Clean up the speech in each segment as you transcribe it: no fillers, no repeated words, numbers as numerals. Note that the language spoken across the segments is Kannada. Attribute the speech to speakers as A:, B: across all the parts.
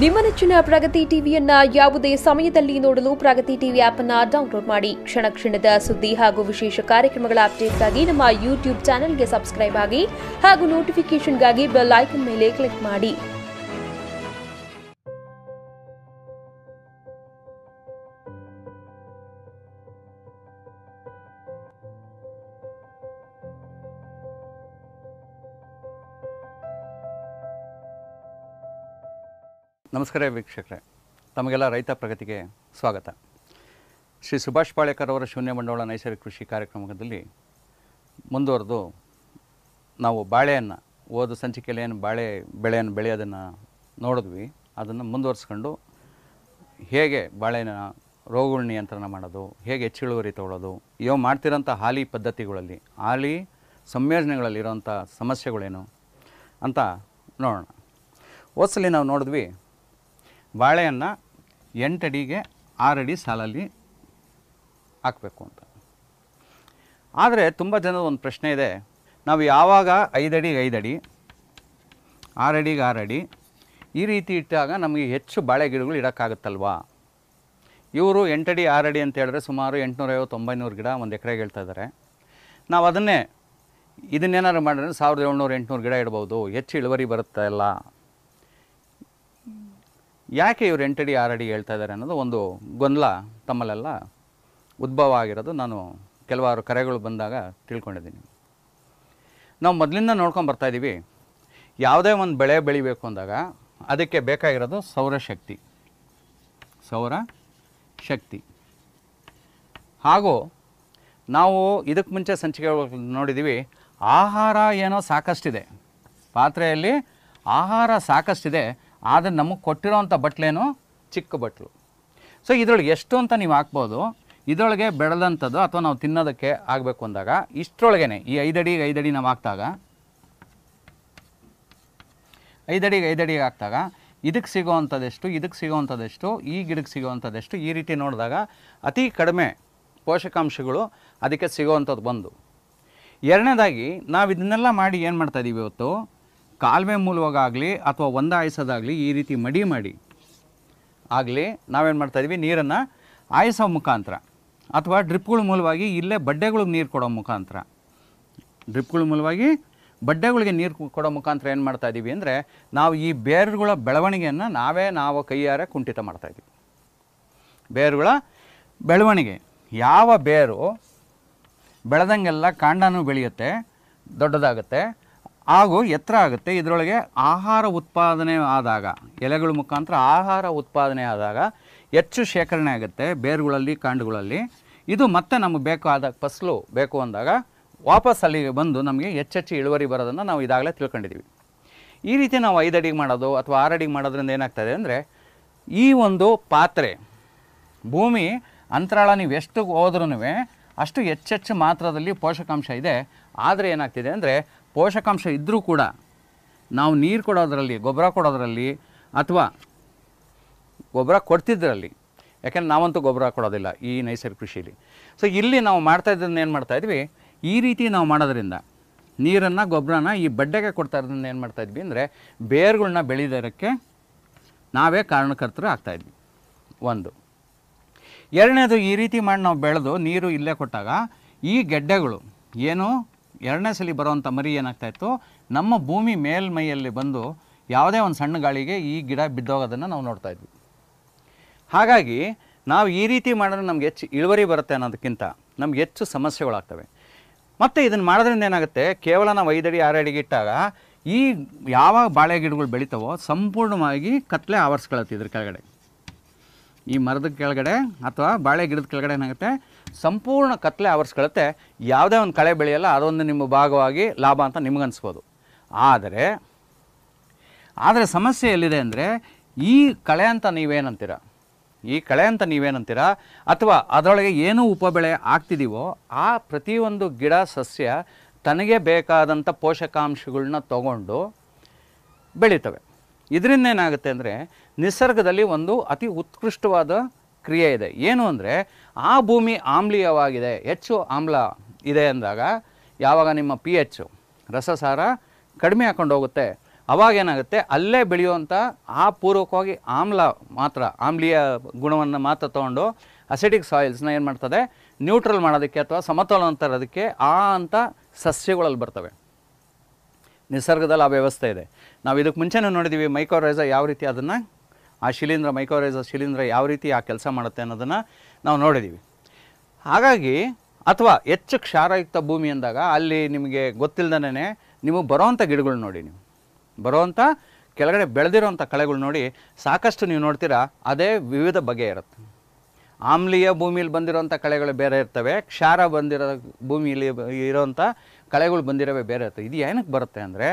A: ನಿಮ್ಮ ನೆಚ್ಚಿನ ಪ್ರಗತಿ ಟಿವಿಯನ್ನ ಯಾವುದೇ ಸಮಯದಲ್ಲಿ ನೋಡಲು ಪ್ರಗತಿ ಟಿವಿ ಆಪ್ ಅನ್ನು ಡೌನ್ಲೋಡ್ ಮಾಡಿ. ಕ್ಷಣ ಕ್ಷಣದ ಸುದ್ದಿ ಹಾಗೂ ವಿಶೇಷ ಕಾರ್ಯಕ್ರಮಗಳ ಅಪ್ಡೇಟ್ಗಾಗಿ ನಮ್ಮ ಯೂಟ್ಯೂಬ್ ಚಾನೆಲ್ಗೆ ಸಬ್ಸ್ಕ್ರೈಬ್ ಆಗಿ ಹಾಗೂ ನೋಟಿಫಿಕೇಶನ್ಗಾಗಿ ಬೆಲ್ ಐಕಾನ್ ಮೇಲೆ ಕ್ಲಿಕ್ ಮಾಡಿ.
B: ನಮಸ್ಕಾರ ವೀಕ್ಷಕರೇ, ತಮಗೆಲ್ಲ ರೈತ ಪ್ರಗತಿಗೆ ಸ್ವಾಗತ. ಶ್ರೀ ಸುಭಾಷ್ ಪಾಳೇಕರ್ ಅವರ ಶೂನ್ಯ ಬಂಡವಾಳ ನೈಸರ್ಗಿಕ ಕೃಷಿ ಕಾರ್ಯಕ್ರಮದಲ್ಲಿ ಮುಂದುವರೆದು ನಾವು ಬಾಳೆಯನ್ನು ಓದು ಸಂಚಿಕೆಯಲ್ಲಿ ಏನು ಬೆಳೆಯನ್ನು ಬೆಳೆಯೋದನ್ನು ನೋಡಿದ್ವಿ. ಅದನ್ನು ಮುಂದುವರಿಸ್ಕೊಂಡು ಹೇಗೆ ಬಾಳೆನ ರೋಗಗಳ ನಿಯಂತ್ರಣ ಮಾಡೋದು, ಹೇಗೆ ಹೆಚ್ಚು ಇಳುವರಿ ತೊಗೊಳ್ಳೋದು, ಇವು ಮಾಡ್ತಿರೋಂಥ ಹಾಲಿ ಪದ್ಧತಿಗಳಲ್ಲಿ ಹಾಲಿ ಸಂಯೋಜನೆಗಳಲ್ಲಿರೋಂಥ ಸಮಸ್ಯೆಗಳೇನು ಅಂತ ನೋಡೋಣ. ಹೋದ್ಸಲಿ ನಾವು ನೋಡಿದ್ವಿ ಬಾಳೆಯನ್ನು 8 ಅಡಿಗೆ 6 ಅಡಿ ಸಾಲಲ್ಲಿ ಹಾಕಬೇಕು ಅಂತ. ಆದರೆ ತುಂಬ ಜನದ ಒಂದು ಪ್ರಶ್ನೆ ಇದೆ, ನಾವು ಯಾವಾಗ 5 ಅಡಿಗೆ 5 ಅಡಿ 6 ಅಡಿಗೆ 6 ಅಡಿ ಈ ರೀತಿ ಇಟ್ಟಾಗ ನಮಗೆ ಹೆಚ್ಚು ಬಾಳೆ ಗಿಡಗಳು ಇಡೋಕ್ಕಾಗುತ್ತಲ್ವಾ? ಇವರು 8 ಅಡಿ 6 ಅಡಿ ಅಂತ ಹೇಳಿದ್ರೆ ಸುಮಾರು 850-900 ಗಿಡ ಒಂದು ಎಕರೆಗೆ ಹೇಳ್ತಾ ಇದ್ದಾರೆ. ನಾವು ಇದನ್ನೇನಾದ್ರು ಮಾಡಿದ್ರೆ 1700-800 ಗಿಡ ಇಡ್ಬೋದು, ಹೆಚ್ಚು ಇಳುವರಿ ಬರುತ್ತೆ ಅಲ್ಲ. ಯಾಕೆ ಇವರು 8 ಅಡಿ 6 ಅಡಿ ಹೇಳ್ತಾ ಇದ್ದಾರೆ ಅನ್ನೋದು ಒಂದು ಗೊಂದಲ ತಮ್ಮಲ್ಲೆಲ್ಲ ಉದ್ಭವ ಆಗಿರೋದು ನಾನು ಕೆಲವಾರು ಕರೆಗಳು ಬಂದಾಗ ತಿಳ್ಕೊಂಡಿದ್ದೀನಿ. ನಾವು ಮೊದಲಿಂದ ನೋಡ್ಕೊಂಡು ಬರ್ತಾಯಿದ್ದೀವಿ, ಯಾವುದೇ ಒಂದು ಬೆಳೆ ಬೆಳಿಬೇಕು ಅಂದಾಗ ಅದಕ್ಕೆ ಬೇಕಾಗಿರೋದು ಸೌರಶಕ್ತಿ. ಹಾಗೂ ನಾವು ಇದಕ್ಕೆ ಮುಂಚೆ ಸಂಚಿಕೆಗಳು ನೋಡಿದ್ದೀವಿ, ಆಹಾರ ಏನೋ ಸಾಕಷ್ಟಿದೆ, ಪಾತ್ರೆಯಲ್ಲಿ ಆಹಾರ ಸಾಕಷ್ಟಿದೆ, ಆದರೆ ನಮಗೆ ಕೊಟ್ಟಿರೋವಂಥ ಬಟ್ಲೇನು ಚಿಕ್ಕ ಬಟ್ಲು. ಸೊ ಇದರೊಳಗೆ ಎಷ್ಟು ಅಂತ ನೀವು ಹಾಕ್ಬೋದು. ಇದರೊಳಗೆ ಬೆಳೆದಂಥದ್ದು ಅಥವಾ ನಾವು ತಿನ್ನೋದಕ್ಕೆ ಆಗಬೇಕು ಅಂದಾಗ ಇಷ್ಟರೊಳಗೇ ಈ 5 ಅಡಿಗೆ 5 ಅಡಿ ನಾವು ಹಾಕ್ದಾಗ 5 ಅಡಿಗೆ 5 ಅಡಿಗೆ ಹಾಕ್ದಾಗ ಇದಕ್ಕೆ ಸಿಗೋವಂಥದ್ದೆಷ್ಟು, ಇದಕ್ಕೆ ಸಿಗೋವಂಥದ್ದೆಷ್ಟು, ಈ ಗಿಡಕ್ಕೆ ಸಿಗೋವಂಥದ್ದೆಷ್ಟು, ಈ ರೀತಿ ನೋಡಿದಾಗ ಅತಿ ಕಡಿಮೆ ಪೋಷಕಾಂಶಗಳು ಅದಕ್ಕೆ ಸಿಗೋವಂಥದ್ದು ಬಂದು. ಎರಡನೇದಾಗಿ ನಾವು ಇದನ್ನೆಲ್ಲ ಮಾಡಿ ಏನು ಮಾಡ್ತಾಯಿದ್ದೀವಿ ಇವತ್ತು, ಕಾಲುವೆ ಮೂಲವಾಗಲಿ ಅಥವಾ ಆಯಿಸೋದಾಗಲಿ ಈ ರೀತಿ ಮಡಿ ಮಾಡಿ ಆಗಲಿ ನಾವೇನು ಮಾಡ್ತಾಯಿದ್ವಿ, ನೀರನ್ನು ಆಯಿಸೋ ಮುಖಾಂತರ ಅಥವಾ ಡ್ರಿಪ್ಗಳ ಮೂಲವಾಗಿ ಇಲ್ಲೇ ಬಡ್ಡೆಗಳಿಗೆ ನೀರು ಕೊಡೋ ಮುಖಾಂತರ ಬಡ್ಡೆಗಳಿಗೆ ನೀರು ಕೊಡೋ ಮುಖಾಂತರ ಏನು ಮಾಡ್ತಾಯಿದ್ದೀವಿ ಅಂದರೆ ನಾವು ಈ ಬೇರುಗಳ ಬೆಳವಣಿಗೆಯನ್ನು ನಾವು ಕೈಯಾರೆ ಕುಂಠಿತ ಮಾಡ್ತಾಯಿದ್ದೀವಿ. ಬೇರುಗಳ ಬೆಳವಣಿಗೆ, ಯಾವ ಬೇರು ಬೆಳೆದಂಗೆಲ್ಲ ಕಾಂಡನೂ ಬೆಳೆಯುತ್ತೆ, ದೊಡ್ಡದಾಗುತ್ತೆ ಹಾಗೂ ಎತ್ತರ ಆಗುತ್ತೆ. ಇದರೊಳಗೆ ಆಹಾರ ಉತ್ಪಾದನೆ ಆದಾಗ, ಎಲೆಗಳ ಮುಖಾಂತರ ಆಹಾರ ಉತ್ಪಾದನೆ ಆದಾಗ ಹೆಚ್ಚು ಶೇಖರಣೆ ಆಗುತ್ತೆ ಬೇರುಗಳಲ್ಲಿ, ಕಾಂಡಗಳಲ್ಲಿ. ಇದು ಮತ್ತೆ ನಮಗೆ ಬೇಕಾದ ಫಸಲು ಬೇಕು ಅಂದಾಗ ವಾಪಸ್ ಅಲ್ಲಿಗೆ ಬಂದು ನಮಗೆ ಹೆಚ್ಚೆಚ್ಚು ಇಳುವರಿ ಬರೋದನ್ನು ನಾವು ಇದಾಗಲೇ ತಿಳ್ಕೊಂಡಿದ್ದೀವಿ. ಈ ರೀತಿ ನಾವು 5 ಅಡಿಗೆ ಮಾಡೋದು ಅಥವಾ 6 ಅಡಿಗೆ ಮಾಡೋದ್ರಿಂದ ಏನಾಗ್ತದೆ ಅಂದರೆ, ಈ ಒಂದು ಪಾತ್ರೆ ಭೂಮಿ ಅಂತರಾಳ ನೀವು ಎಷ್ಟು ಹೋದ್ರೂ ಅಷ್ಟು ಹೆಚ್ಚೆಚ್ಚು ಮಾತ್ರದಲ್ಲಿ ಪೋಷಕಾಂಶ ಇದೆ. ಆದರೆ ಏನಾಗ್ತಿದೆ ಅಂದರೆ, ಪೋಷಕಾಂಶ ಇದ್ದರೂ ಕೂಡ ನಾವು ನೀರು ಕೊಡೋದ್ರಲ್ಲಿ, ಗೊಬ್ಬರ ಕೊಡೋದ್ರಲ್ಲಿ ಅಥವಾ ಗೊಬ್ಬರ ಕೊಡ್ತಿದ್ದರಲ್ಲಿ, ಯಾಕೆಂದರೆ ನಾವಂತೂ ಗೊಬ್ಬರ ಕೊಡೋದಿಲ್ಲ ಈ ನೈಸರ್ಗಿಕ ಕೃಷಿಲಿ. ಸೊ ಇಲ್ಲಿ ನಾವು ಮಾಡ್ತಾಯಿದ್ದನ್ನು ಏನು ಮಾಡ್ತಾಯಿದ್ವಿ, ಈ ರೀತಿ ನಾವು ಮಾಡೋದ್ರಿಂದ ನೀರನ್ನು ಗೊಬ್ಬರನ ಈ ಬಡ್ಡೆಗೆ ಕೊಡ್ತಾ ಇರೋದ್ರಿಂದ ಏನು ಮಾಡ್ತಾಯಿದ್ವಿ ಅಂದರೆ, ಬೇರುಗಳನ್ನ ಬೆಳೆಯೋದಕ್ಕೆ ನಾವೇ ಕಾರಣಕರ್ತರು ಆಗ್ತಾಯಿದ್ವಿ. ಒಂದು. ಎರಡನೇದು, ಈ ರೀತಿ ಮಾಡಿ ನಾವು ಬೆಳೆದು ನೀರು ಇಲ್ಲೇ ಕೊಟ್ಟಾಗ ಈ ಗೆಡ್ಡೆಗಳು ಏನು ಎರಡನೇ ಸಲ ಬರೋವಂಥ ಮರಿ ಏನಾಗ್ತಾಯಿತ್ತು, ನಮ್ಮ ಭೂಮಿ ಮೇಲ್ಮೈಯಲ್ಲಿ ಬಂದು ಯಾವುದೇ ಒಂದು ಸಣ್ಣ ಗಾಳಿಗೆ ಈ ಗಿಡ ಬಿದ್ದೋಗೋದನ್ನು ನಾವು ನೋಡ್ತಾಯಿದ್ವಿ. ಹಾಗಾಗಿ ನಾವು ಈ ರೀತಿ ಮಾಡಿದ್ರೆ ನಮ್ಗೆ ಹೆಚ್ಚು ಇಳುವರಿ ಬರುತ್ತೆ ಅನ್ನೋದಕ್ಕಿಂತ ನಮ್ಗೆ ಹೆಚ್ಚು ಸಮಸ್ಯೆಗಳಾಗ್ತವೆ. ಮತ್ತು ಇದನ್ನು ಮಾಡೋದ್ರಿಂದ ಏನಾಗುತ್ತೆ, ಕೇವಲ ನಾವು 5 ಅಡಿ 6 ಅಡಿಗೆ ಇಟ್ಟಾಗ ಈ ಯಾವಾಗ ಬಾಳೆ ಗಿಡಗಳು ಬೆಳಿತಾವೋ ಸಂಪೂರ್ಣವಾಗಿ ಕತ್ಲೆ ಆವರಿಸ್ಕೊಳತ್ತೆ. ಇದ್ರ ಕೆಳಗಡೆ, ಈ ಮರದ ಕೆಳಗಡೆ ಅಥವಾ ಬಾಳೆ ಗಿಡದ ಕೆಳಗಡೆ ಏನಾಗುತ್ತೆ, ಸಂಪೂರ್ಣ ಕತ್ಲೆ ಆವರಿಸ್ಕೊಳುತ್ತೆ. ಯಾವುದೇ ಒಂದು ಕಳೆ ಬೆಳೆಯಲ್ಲ, ಅದೊಂದು ನಿಮ್ಮ ಭಾಗವಾಗಿ ಲಾಭ ಅಂತ ನಿಮಗನ್ಸ್ಬೋದು. ಆದರೆ ಸಮಸ್ಯೆ ಎಲ್ಲಿದೆ ಅಂದರೆ, ಈ ಕಳೆ ಅಂತ ನೀವೇನಂತೀರ ಅಥವಾ ಅದರೊಳಗೆ ಏನೂ ಉಪಬೆಳೆ ಆಗ್ತಿದ್ದೀವೋ ಆ ಪ್ರತಿಯೊಂದು ಗಿಡ ಸಸ್ಯ ತನಗೆ ಬೇಕಾದಂಥ ಪೋಷಕಾಂಶಗಳನ್ನ ತಗೊಂಡು ಬೆಳೀತವೆ. ಇದರಿಂದ ಏನಾಗುತ್ತೆ ಅಂದರೆ, ನಿಸರ್ಗದಲ್ಲಿ ಒಂದು ಅತಿ ಉತ್ಕೃಷ್ಟವಾದ ಕ್ರಿಯೆ ಇದೆ. ಏನು ಅಂದರೆ, ಆ ಭೂಮಿ ಆಮ್ಲೀಯವಾಗಿದೆ, ಹೆಚ್ಚು ಆಮ್ಲ ಇದೆ ಅಂದಾಗ ಯಾವಾಗ ನಿಮ್ಮ pH ರಸಸಾರ ಕಡಿಮೆ ಹಾಕೊಂಡು ಹೋಗುತ್ತೆ, ಅವಾಗ ಏನಾಗುತ್ತೆ ಅಲ್ಲೇ ಬೆಳೆಯುವಂಥ ಆ ಪೂರ್ವಕವಾಗಿ ಆಮ್ಲೀಯ ಗುಣವನ್ನು ಮಾತ್ರ ತೊಗೊಂಡು ಅಸಿಡಿಕ್ ಸಾಯಿಲ್ಸ್ನ ಏನು ಮಾಡ್ತದೆ ನ್ಯೂಟ್ರಲ್ ಮಾಡೋದಕ್ಕೆ ಅಥವಾ ಸಮತೋಲನ ತರೋದಕ್ಕೆ ಅಂತ ಸಸ್ಯಗಳಲ್ಲಿ ಬರ್ತವೆ. ನಿಸರ್ಗದಲ್ಲಿ ಆ ವ್ಯವಸ್ಥೆ ಇದೆ. ನಾವು ಇದಕ್ಕೆ ಮುಂಚೆನೂ ನೋಡಿದ್ದೀವಿ ಮೈಕೋರೈಸ ಯಾವ ರೀತಿ ಅದನ್ನು ಆ ಶಿಲೀಂಧ್ರ ಮೈಕೋರೈಸ ಶಿಲೀಂಧ್ರ ಯಾವ ರೀತಿ ಆ ಕೆಲಸ ಮಾಡುತ್ತೆ ಅನ್ನೋದನ್ನು ನಾವು ನೋಡಿದ್ದೀವಿ. ಹಾಗಾಗಿ ಅಥವಾ ಹೆಚ್ಚು ಕ್ಷಾರಯುಕ್ತ ಭೂಮಿ ಅಂದಾಗ ಅಲ್ಲಿ ನಿಮಗೆ ಗೊತ್ತಿಲ್ಲದೇ ನಿಮಗೆ ಬರೋವಂಥ ಗಿಡಗಳು ನೋಡಿ, ನೀವು ಬರೋವಂಥ ಕೆಳಗಡೆ ಬೆಳೆದಿರೋವಂಥ ಕಳೆಗಳು ನೋಡಿ ಸಾಕಷ್ಟು ನೀವು ನೋಡ್ತೀರಾ ಅದೇ ವಿವಿಧ ಬಗೆ ಇರುತ್ತೆ. ಆಮ್ಲೀಯ ಭೂಮಿಯಲ್ಲಿ ಬಂದಿರೋವಂಥ ಕಳೆಗಳು ಬೇರೆ ಇರ್ತವೆ, ಕ್ಷಾರ ಬಂದಿರೋ ಭೂಮಿಯಲ್ಲಿ ಇರೋವಂಥ ಕಳೆಗಳು ಬಂದಿರೋವೇ ಬೇರೆ ಇರ್ತವೆ. ಇದು ಏನಕ್ಕೆ ಬರುತ್ತೆ ಅಂದರೆ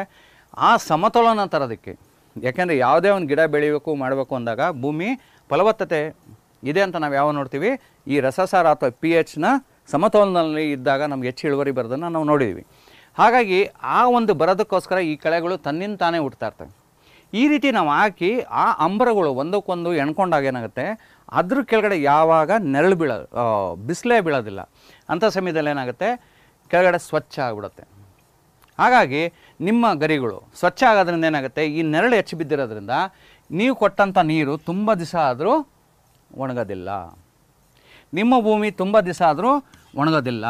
B: ಆ ಸಮತೋಲನ ತರೋದಕ್ಕೆ. ಯಾಕೆಂದರೆ ಯಾವುದೇ ಒಂದು ಗಿಡ ಬೆಳಿಬೇಕು ಮಾಡಬೇಕು ಅಂದಾಗ ಭೂಮಿ ಫಲವತ್ತತೆ ಇದೆ ಅಂತ ನಾವು ಯಾವ ನೋಡ್ತೀವಿ, ಈ ರಸಸಾರ ಅಥವಾ pH ಸಮತೋಲನದಲ್ಲಿ ಇದ್ದಾಗ ನಮ್ಗೆ ಹೆಚ್ಚು ಇಳುವರಿ ಬರೋದನ್ನು ನಾವು ನೋಡಿದ್ವಿ. ಹಾಗಾಗಿ ಆ ಒಂದು ಬರೋದಕ್ಕೋಸ್ಕರ ಈ ಕಳೆಗಳು ತನ್ನಿಂದ ತಾನೇ ಹುಡ್ತಾ ಇರ್ತವೆ. ಈ ರೀತಿ ನಾವು ಹಾಕಿ ಆ ಅಂಬರಗಳು ಒಂದಕ್ಕೊಂದು ಎಣ್ಕೊಂಡಾಗ ಏನಾಗುತ್ತೆ, ಅದ್ರ ಕೆಳಗಡೆ ಯಾವಾಗ ನೆರಳು ಬಿಸಿಲೇ ಬೀಳೋದಿಲ್ಲ ಅಂಥ ಸಮಯದಲ್ಲಿ ಏನಾಗುತ್ತೆ ಕೆಳಗಡೆ ಸ್ವಚ್ಛ ಆಗಿಬಿಡುತ್ತೆ. ಹಾಗಾಗಿ ನಿಮ್ಮ ಗರಿಗಳು ಸ್ವಚ್ಛ ಆಗೋದ್ರಿಂದ ಏನಾಗುತ್ತೆ, ಈ ನೆರಳು ಹೆಚ್ಚು ಬಿದ್ದಿರೋದ್ರಿಂದ ನೀವು ಕೊಟ್ಟಂಥ ನೀರು ತುಂಬ ದಿವಸ ಆದರೂ ಒಣಗೋದಿಲ್ಲ, ನಿಮ್ಮ ಭೂಮಿ ತುಂಬ ದಿವಸ ಆದರೂ ಒಣಗೋದಿಲ್ಲ.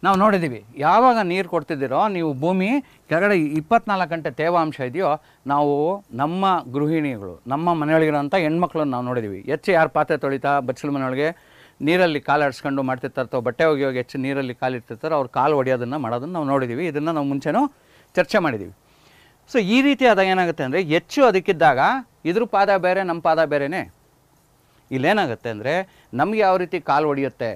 B: ನಾವು ನೋಡಿದ್ದೀವಿ ಯಾವಾಗ ನೀರು ಕೊಡ್ತಿದ್ದೀರೋ ನೀವು ಭೂಮಿ ಕೆಳಗಡೆ 24 ಗಂಟೆ ತೇವಾಂಶ ಇದೆಯೋ, ನಾವು ನಮ್ಮ ಗೃಹಿಣಿಗಳು ನಮ್ಮ ಮನೆಯೊಳಗಿರೋಂಥ ಹೆಣ್ಮಕ್ಳನ್ನ ನಾವು ನೋಡಿದ್ದೀವಿ. ಹೆಚ್ಚು ಯಾರು ಪಾತ್ರೆ ತೊಳಿತಾ ಬಚ್ಚಲ ಮನೆಯೊಳಗೆ ನೀರಲ್ಲಿ ಕಾಲಾಡಿಸ್ಕೊಂಡು ಮಾಡ್ತಿರ್ತಾರೆ ಅಥವಾ ಬಟ್ಟೆ ಒಗೆಯೋಗಿ ಹೆಚ್ಚು ನೀರಲ್ಲಿ ಕಾಲಿಡ್ತಿರ್ತಾರೆ, ಅವ್ರು ಕಾಲು ಹೊಡೆಯೋದನ್ನು ಮಾಡೋದನ್ನು ನಾವು ನೋಡಿದ್ದೀವಿ. ಇದನ್ನು ನಾವು ಮುಂಚೆನೂ ಚರ್ಚೆ ಮಾಡಿದ್ದೀವಿ. ಸೊ ಈ ರೀತಿ ಆದಾಗ ಏನಾಗುತ್ತೆ ಅಂದರೆ ಹೆಚ್ಚು ಅದಕ್ಕಿದ್ದಾಗ ಇದ್ರ ಪಾದ ಬೇರೆ ನಮ್ಮ ಪಾದ ಬೇರೆಯೇ. ಇಲ್ಲೇನಾಗುತ್ತೆ ಅಂದರೆ ನಮಗೆ ಯಾವ ರೀತಿ ಕಾಲು ಹೊಡೆಯುತ್ತೆ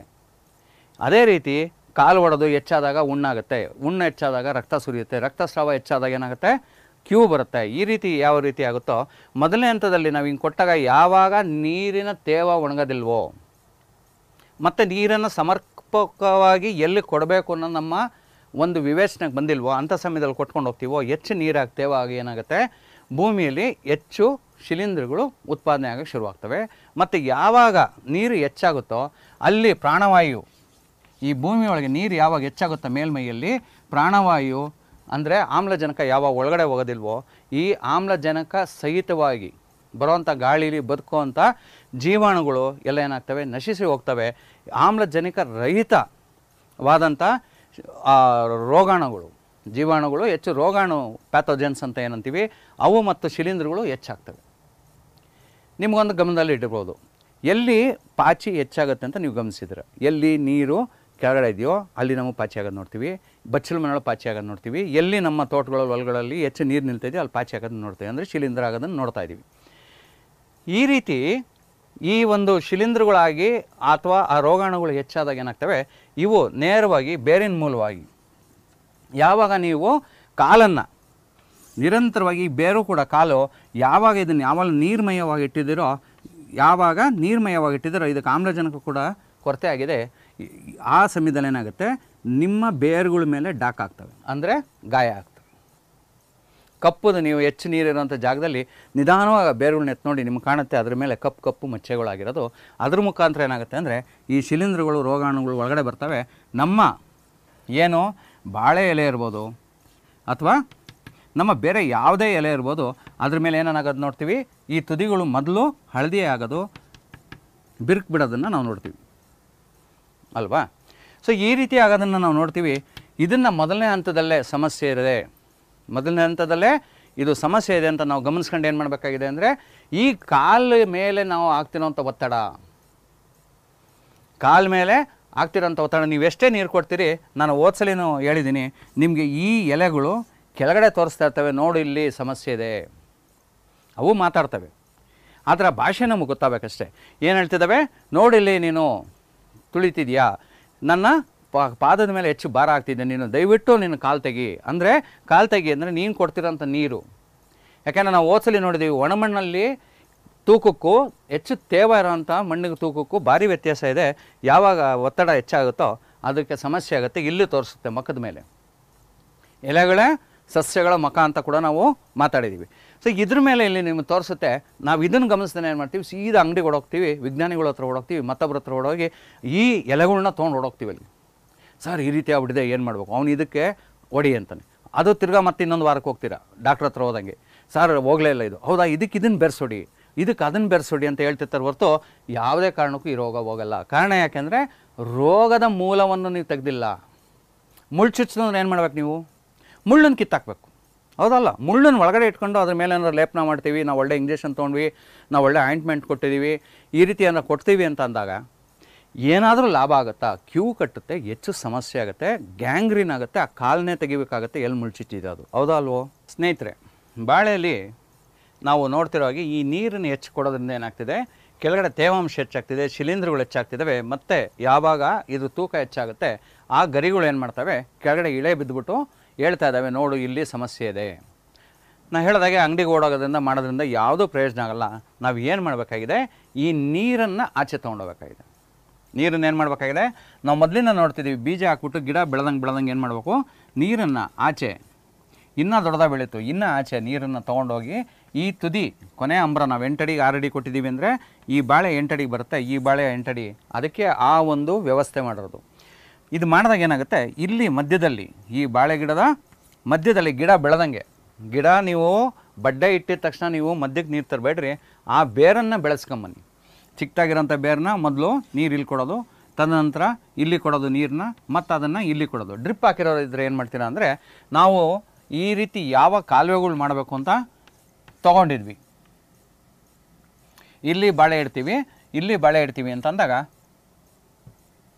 B: ಅದೇ ರೀತಿ ಕಾಲು ಹೊಡೆದು ಹೆಚ್ಚಾದಾಗ ಹುಣ್ಣಾಗುತ್ತೆ, ಹುಣ್ಣು ಹೆಚ್ಚಾದಾಗ ರಕ್ತ ಸುರಿಯುತ್ತೆ, ರಕ್ತಸ್ರಾವ ಹೆಚ್ಚಾದಾಗ ಏನಾಗುತ್ತೆ ಕ್ಯೂ ಬರುತ್ತೆ. ಈ ರೀತಿ ಯಾವ ರೀತಿ ಆಗುತ್ತೋ ಮೊದಲನೇ ಹಂತದಲ್ಲಿ ನಾವು ಹಿಂಗೆ ಕೊಟ್ಟಾಗ ಯಾವಾಗ ನೀರಿನ ತೇವ ಒಣಗೋದಿಲ್ವೋ ಮತ್ತು ನೀರನ್ನು ಸಮರ್ಪಕವಾಗಿ ಎಲ್ಲಿ ಕೊಡಬೇಕು ಅನ್ನೋ ನಮ್ಮ ಒಂದು ವಿವೇಚನೆಗೆ ಬಂದಿಲ್ವೋ ಅಂಥ ಸಮಯದಲ್ಲಿ ಕೊಟ್ಕೊಂಡು ಹೋಗ್ತೀವೋ ಹೆಚ್ಚು ನೀರಾಗಿ ತೇವ ಆಗಿ ಏನಾಗುತ್ತೆ ಭೂಮಿಯಲ್ಲಿ ಹೆಚ್ಚು ಶಿಲೀಂಧ್ರಗಳು ಉತ್ಪಾದನೆ ಆಗೋಕ್ಕೆ ಶುರುವಾಗ್ತವೆ. ಮತ್ತು ಯಾವಾಗ ನೀರು ಹೆಚ್ಚಾಗುತ್ತೋ ಅಲ್ಲಿ ಪ್ರಾಣವಾಯು, ಈ ಭೂಮಿಯೊಳಗೆ ನೀರು ಯಾವಾಗ ಹೆಚ್ಚಾಗುತ್ತೋ ಮೇಲ್ಮೈಯಲ್ಲಿ ಪ್ರಾಣವಾಯು ಅಂದರೆ ಆಮ್ಲಜನಕ ಯಾವಾಗ ಒಳಗಡೆ ಹೋಗೋದಿಲ್ವೋ ಈ ಆಮ್ಲಜನಕ ಸಹಿತವಾಗಿ ಬರುವಂಥ ಗಾಳೀಲಿ ಬದುಕುವಂಥ ಜೀವಾಣುಗಳು ಎಲ್ಲ ಏನಾಗ್ತವೆ ನಶಿಸಿ ಹೋಗ್ತವೆ. ಆಮ್ಲಜನಕ ರಹಿತವಾದಂಥ ರೋಗಾಣುಗಳು ಜೀವಾಣುಗಳು ಹೆಚ್ಚು ರೋಗಾಣು ಪ್ಯಾಥೋಜನ್ಸ್ ಅಂತ ಏನಂತೀವಿ ಅವು ಮತ್ತು ಶಿಲೀಂಧ್ರಗಳು ಹೆಚ್ಚಾಗ್ತವೆ. ನಿಮಗೊಂದು ಗಮನದಲ್ಲಿ ಇಟ್ಟಿರ್ಬೋದು, ಎಲ್ಲಿ ಪಾಚಿ ಹೆಚ್ಚಾಗುತ್ತೆ ಅಂತ ನೀವು ಗಮನಿಸಿದ್ರೆ ಎಲ್ಲಿ ನೀರು ಕೆಳಗಡೆ ಇದೆಯೋ ಅಲ್ಲಿ ನಮಗೆ ಪಾಚಿ ಆಗೋದು ನೋಡ್ತೀವಿ, ಬಚ್ಚಲು ಮನೆಯೊಳಗೆ ಪಾಚಿ ಆಗೋದು ನೋಡ್ತೀವಿ, ಎಲ್ಲಿ ನಮ್ಮ ತೋಟಗಳ ಹೊಲಗಳಲ್ಲಿ ಹೆಚ್ಚು ನೀರು ನಿಲ್ತಾಯಿದೆಯೋ ಅಲ್ಲಿ ಪಾಚಿ ಆಗೋದನ್ನು ನೋಡ್ತೀವಿ, ಅಂದರೆ ಶಿಲೀಂಧ್ರ ಆಗೋದನ್ನು ನೋಡ್ತಾ ಇದ್ದೀವಿ. ಈ ರೀತಿ ಈ ಒಂದು ಶಿಲೀಂಧ್ರಗಳಾಗಿ ಅಥವಾ ಆ ರೋಗಾಣುಗಳು ಹೆಚ್ಚಾದಾಗ ಏನಾಗ್ತವೆ ಇವು ನೇರವಾಗಿ ಬೇರಿನ ಮೂಲವಾಗಿ ಯಾವಾಗ ನೀವು ಕಾಲನ್ನು ನಿರಂತರವಾಗಿ ಬೇರು ಕೂಡ ಕಾಲು ಯಾವಾಗ ಇದನ್ನು ಯಾವಾಗ ನೀರ್ಮಯವಾಗಿ ಇಟ್ಟಿದ್ದೀರೋ ಇದಕ್ಕೆ ಆಮ್ಲಜನಕ ಕೂಡ ಕೊರತೆ ಆಗಿದೆ, ಆ ಸಮಯದಲ್ಲಿ ಏನಾಗುತ್ತೆ ನಿಮ್ಮ ಬೇರುಗಳ ಮೇಲೆ ಡಾಕ್ ಆಗ್ತವೆ, ಅಂದರೆ ಗಾಯ ಆಗ್ತವೆ. ಕಪ್ಪುದು ನೀವು ಹೆಚ್ಚು ನೀರಿರುವಂಥ ಜಾಗದಲ್ಲಿ ನಿಧಾನವಾಗಿ ಬೇರುಗಳನ್ನ ಎತ್ತು ನೋಡಿ ನಿಮ್ಗೆ ಕಾಣುತ್ತೆ ಅದ್ರ ಮೇಲೆ ಕಪ್ಪು ಮಚ್ಚೆಗಳಾಗಿರೋದು. ಅದ್ರ ಮುಖಾಂತರ ಏನಾಗುತ್ತೆ ಅಂದರೆ ಈ ಶಿಲೀಂಧ್ರಗಳು ರೋಗಾಣುಗಳು ಒಳಗಡೆ ಬರ್ತವೆ. ನಮ್ಮ ಏನು ಬಾಳೆ ಎಲೆ ಇರ್ಬೋದು ಅಥವಾ ನಮ್ಮ ಬೇರೆ ಯಾವುದೇ ಎಲೆ ಇರ್ಬೋದು ಅದ್ರ ಮೇಲೆ ಏನಾಗೋದು ನೋಡ್ತೀವಿ, ಈ ತುದಿಗಳು ಮೊದಲು ಹಳದಿ ಆಗೋದು ಬಿರುಕು ಬಿಡೋದನ್ನು ನಾವು ನೋಡ್ತೀವಿ ಅಲ್ವಾ. ಸೊ ಈ ರೀತಿ ಆಗೋದನ್ನು ನಾವು ನೋಡ್ತೀವಿ. ಇದನ್ನು ಮೊದಲನೇ ಹಂತದಲ್ಲೇ ಸಮಸ್ಯೆ ಇದೆ, ಮೊದಲನೇ ಹಂತದಲ್ಲೇ ಇದು ಸಮಸ್ಯೆ ಇದೆ ಅಂತ ನಾವು ಗಮನಿಸ್ಕೊಂಡು ಏನು ಮಾಡಬೇಕಾಗಿದೆ ಅಂದರೆ ಈ ಕಾಲ ಮೇಲೆ ನಾವು ಆಗ್ತಿರೋಂಥ ಒತ್ತಡ, ಕಾಲ ಮೇಲೆ ಆಗ್ತಿರೋಂಥ ಒತ್ತಡ ನೀವು ಎಷ್ಟೇ ನೀರು ಕೊಡ್ತೀರಿ, ನಾನು ಓದ್ಸಲಿನೂ ಹೇಳಿದ್ದೀನಿ ನಿಮಗೆ ಈ ಎಲೆಗಳು ಕೆಳಗಡೆ ತೋರಿಸ್ತಾ ಇರ್ತವೆ, ನೋಡಿ ಇಲ್ಲಿ ಸಮಸ್ಯೆ ಇದೆ, ಅವು ಮಾತಾಡ್ತವೆ, ಆದರೆ ಭಾಷೆ ನಮಗೆ ಗೊತ್ತಾಗಬೇಕಷ್ಟೇ. ಏನು ಹೇಳ್ತಿದ್ದಾವೆ, ನೋಡಿಲ್ಲಿ ನೀನು ತುಳಿತಿದ್ಯಾ, ನನ್ನ ಪಾದದ ಮೇಲೆ ಹೆಚ್ಚು ಭಾರ ಆಗ್ತಿದ್ದೆ, ನೀನು ದಯವಿಟ್ಟು ನೀನು ಕಾಲು ತೆಗಿ ಅಂದರೆ ನೀನು ಕೊಡ್ತಿರೋಂಥ ನೀರು. ಯಾಕೆಂದರೆ ನಾವು ಓದ್ಸಲಿ ನೋಡಿದ್ದೀವಿ ಒಣಮಣ್ಣಲ್ಲಿ ತೂಕಕ್ಕೂ ಹೆಚ್ಚು ತೇವ ಇರೋಂಥ ಮಣ್ಣಿಗೆ ತೂಕಕ್ಕೂ ಭಾರಿ ವ್ಯತ್ಯಾಸ ಇದೆ. ಯಾವಾಗ ಒತ್ತಡ ಹೆಚ್ಚಾಗುತ್ತೋ ಅದಕ್ಕೆ ಸಮಸ್ಯೆ ಆಗುತ್ತೆ. ಇಲ್ಲಿ ತೋರಿಸುತ್ತೆ ಮುಖದ ಮೇಲೆ, ಎಲೆಗಳ ಸಸ್ಯಗಳ ಮುಖ ಅಂತ ಕೂಡ ನಾವು ಮಾತಾಡಿದ್ದೀವಿ. ಸೊ ಇದ್ರ ಮೇಲೆ ಇಲ್ಲಿ ನಿಮಗೆ ತೋರಿಸುತ್ತೆ. ನಾವು ಇದನ್ನು ಗಮನಿಸ್ತಾನೆ ಏನು ಮಾಡ್ತೀವಿ, ಸೀದಾ ಅಂಗಡಿಗೆ ಓಡೋಗ್ತೀವಿ, ವಿಜ್ಞಾನಿಗಳ ಹತ್ರ ಓಡೋಗ್ತೀವಿ, ಮತ್ತೊಬ್ಬರ ಹತ್ರ ಓಡೋಗಿ ಈ ಎಲೆಗಳನ್ನ ತೊಗೊಂಡು ಓಡೋಗ್ತೀವಿ. ಅಲ್ಲಿ ಸರ್ ಈ ರೀತಿ ಆಗ್ಬಿಟ್ಟಿದೆ ಏನು ಮಾಡಬೇಕು, ಅವನು ಇದಕ್ಕೆ ಹೊಡಿ ಅಂತಾನೆ. ಅದು ತಿರ್ಗಾ ಮತ್ತೆ ಇನ್ನೊಂದು ವಾರಕ್ಕೆ ಹೋಗ್ತೀರಾ ಡಾಕ್ಟ್ರ್ ಹತ್ರ ಹೋದಂಗೆ, ಸರ್ ಹೋಗಲೇ ಇಲ್ಲ ಇದು, ಹೌದಾ ಇದಕ್ಕೆ ಇದನ್ನು ಬೆರೆಸೋಡಿ, ಇದಕ್ಕೆ ಅದನ್ನು ಬೆರೆಸೋಡಿ ಅಂತ ಹೇಳ್ತಿರ್ತಾರೆ ಹೊರತು ಯಾವುದೇ ಕಾರಣಕ್ಕೂ ಈ ರೋಗ ಹೋಗಲ್ಲ. ಕಾರಣ ಯಾಕೆಂದರೆ ರೋಗದ ಮೂಲವನ್ನು ನೀವು ತೆಗೆದಿಲ್ಲ. ಮುಳ್ಳು ಚುಚ್ಚಿದ್ರೆ ಏನು ಮಾಡ್ಬೇಕು ನೀವು? ಮುಳ್ಳನ್ನು ಕಿತ್ತಾಕಬೇಕು, ಹೌದಲ್ಲ? ಮುಳ್ಳನ್ನು ಒಳಗಡೆ ಇಟ್ಕೊಂಡು ಅದ್ರ ಮೇಲೆ ಏನಾದ್ರು ಲೇಪನ ಮಾಡ್ತೀವಿ, ನಾವು ಒಳ್ಳೆ ಇಂಜೆಕ್ಷನ್ ತೊಗೊಂಡ್ವಿ, ನಾವು ಒಳ್ಳೆ ಆಯಿಂಟ್ಮೆಂಟ್ ಕೊಟ್ಟಿದ್ದೀವಿ, ಈ ರೀತಿ ಏನಾರು ಕೊಡ್ತೀವಿ ಅಂತ ಅಂದಾಗ ಏನಾದರೂ ಲಾಭ ಆಗುತ್ತಾ? ಕ್ಯೂ ಕಟ್ಟುತ್ತೆ, ಹೆಚ್ಚು ಸಮಸ್ಯೆ ಆಗುತ್ತೆ, ಗ್ಯಾಂಗ್ರೀನ್ ಆಗುತ್ತೆ, ಆ ಕಾಲನ್ನೇ ತೆಗಿಬೇಕಾಗುತ್ತೆ, ಎಲ್ಲಿ ಮುಳ್ಚಿಟ್ಟಿದೆ ಅದು, ಹೌದಾ ಅಲ್ವೋ? ಸ್ನೇಹಿತರೆ, ಬಾಳೆಯಲ್ಲಿ ನಾವು ನೋಡ್ತಿರೋ ಹಾಗೆ ಈ ನೀರನ್ನು ಹೆಚ್ಚು ಕೊಡೋದ್ರಿಂದ ಏನಾಗ್ತಿದೆ, ಕೆಳಗಡೆ ತೇವಾಂಶ ಹೆಚ್ಚಾಗ್ತಿದೆ, ಶಿಲೀಂಧ್ರಗಳು ಹೆಚ್ಚಾಗ್ತಿದ್ದಾವೆ, ಮತ್ತು ಯಾವಾಗ ಇದು ತೂಕ ಹೆಚ್ಚಾಗುತ್ತೆ ಆ ಗರಿಗಳು ಏನು ಮಾಡ್ತವೆ, ಕೆಳಗಡೆ ಇಳೆ ಬಿದ್ದುಬಿಟ್ಟು ಹೇಳ್ತಾ ಇದ್ದಾವೆ, ನೋಡು ಇಲ್ಲಿ ಸಮಸ್ಯೆ ಇದೆ. ನಾನು ಹೇಳಿದಾಗೆ ಅಂಗಡಿಗೆ ಓಡೋಗೋದ್ರಿಂದ ಮಾಡೋದ್ರಿಂದ ಯಾವುದೂ ಪ್ರಯೋಜನ ಆಗಲ್ಲ. ನಾವು ಏನು ಮಾಡಬೇಕಾಗಿದೆ, ಈ ನೀರನ್ನು ಆಚೆ ತೊಗೊಂಡೋಗ್ಬೇಕಾಗಿದೆ. ನೀರನ್ನು ಏನು ಮಾಡಬೇಕಾಗಿದೆ, ನಾವು ಮೊದಲಿಂದ ನೋಡ್ತಿದ್ದೀವಿ, ಬೀಜ ಹಾಕ್ಬಿಟ್ಟು ಗಿಡ ಬೆಳೆದಂಗೆ ಏನು ಮಾಡಬೇಕು, ನೀರನ್ನು ಆಚೆ, ಇನ್ನೂ ದೊಡ್ಡದಾಗಿ ಬೆಳೀತು, ಇನ್ನೂ ಆಚೆ ನೀರನ್ನು ತೊಗೊಂಡೋಗಿ ಈ ತುದಿ ಕೊನೆ ಅಂಬ್ರ, ನಾವು 8 ಅಡಿಗೆ 6 ಅಡಿ ಕೊಟ್ಟಿದ್ದೀವಿ ಅಂದರೆ ಈ ಬಾಳೆ 8 ಅಡಿಗೆ ಬರುತ್ತೆ, ಈ ಬಾಳೆ 8 ಅಡಿ, ಅದಕ್ಕೆ ಆ ಒಂದು ವ್ಯವಸ್ಥೆ ಮಾಡಿರೋದು. ಇದು ಮಾಡಿದಾಗ ಏನಾಗುತ್ತೆ, ಇಲ್ಲಿ ಮಧ್ಯದಲ್ಲಿ ಈ ಬಾಳೆ ಗಿಡದ ಮಧ್ಯದಲ್ಲಿ ಗಿಡ ಬೆಳೆದಂಗೆ, ಗಿಡ ನೀವು ಬಡ್ಡೆ ಇಟ್ಟಿದ ತಕ್ಷಣ ನೀವು ಮಧ್ಯಕ್ಕೆ ನೀರು ತರಬೇಡ್ರಿ, ಆ ಬೇರನ್ನು ಬೆಳೆಸ್ಕೊಂಬನ್ನಿ. ಚಿಕ್ಕದಾಗಿರೋಂಥ ಬೇರನ್ನ ಮೊದಲು ನೀರು ಇಲ್ಲಿ ಕೊಡೋದು, ತದನಂತರ ಇಲ್ಲಿ ಕೊಡೋದು ನೀರನ್ನ, ಮತ್ತು ಅದನ್ನು ಇಲ್ಲಿ ಕೊಡೋದು. ಡ್ರಿಪ್ ಹಾಕಿರೋದಿದ್ರೆ ಏನು ಮಾಡ್ತೀರಾ ಅಂದರೆ, ನಾವು ಈ ರೀತಿ ಯಾವ ಕಾಲುವೆಗಳು ಮಾಡಬೇಕು ಅಂತ ತೊಗೊಂಡಿದ್ವಿ, ಇಲ್ಲಿ ಬಾಳೆ ಇಡ್ತೀವಿ, ಇಲ್ಲಿ ಬಾಳೆ ಇಡ್ತೀವಿ ಅಂತ ಅಂದಾಗ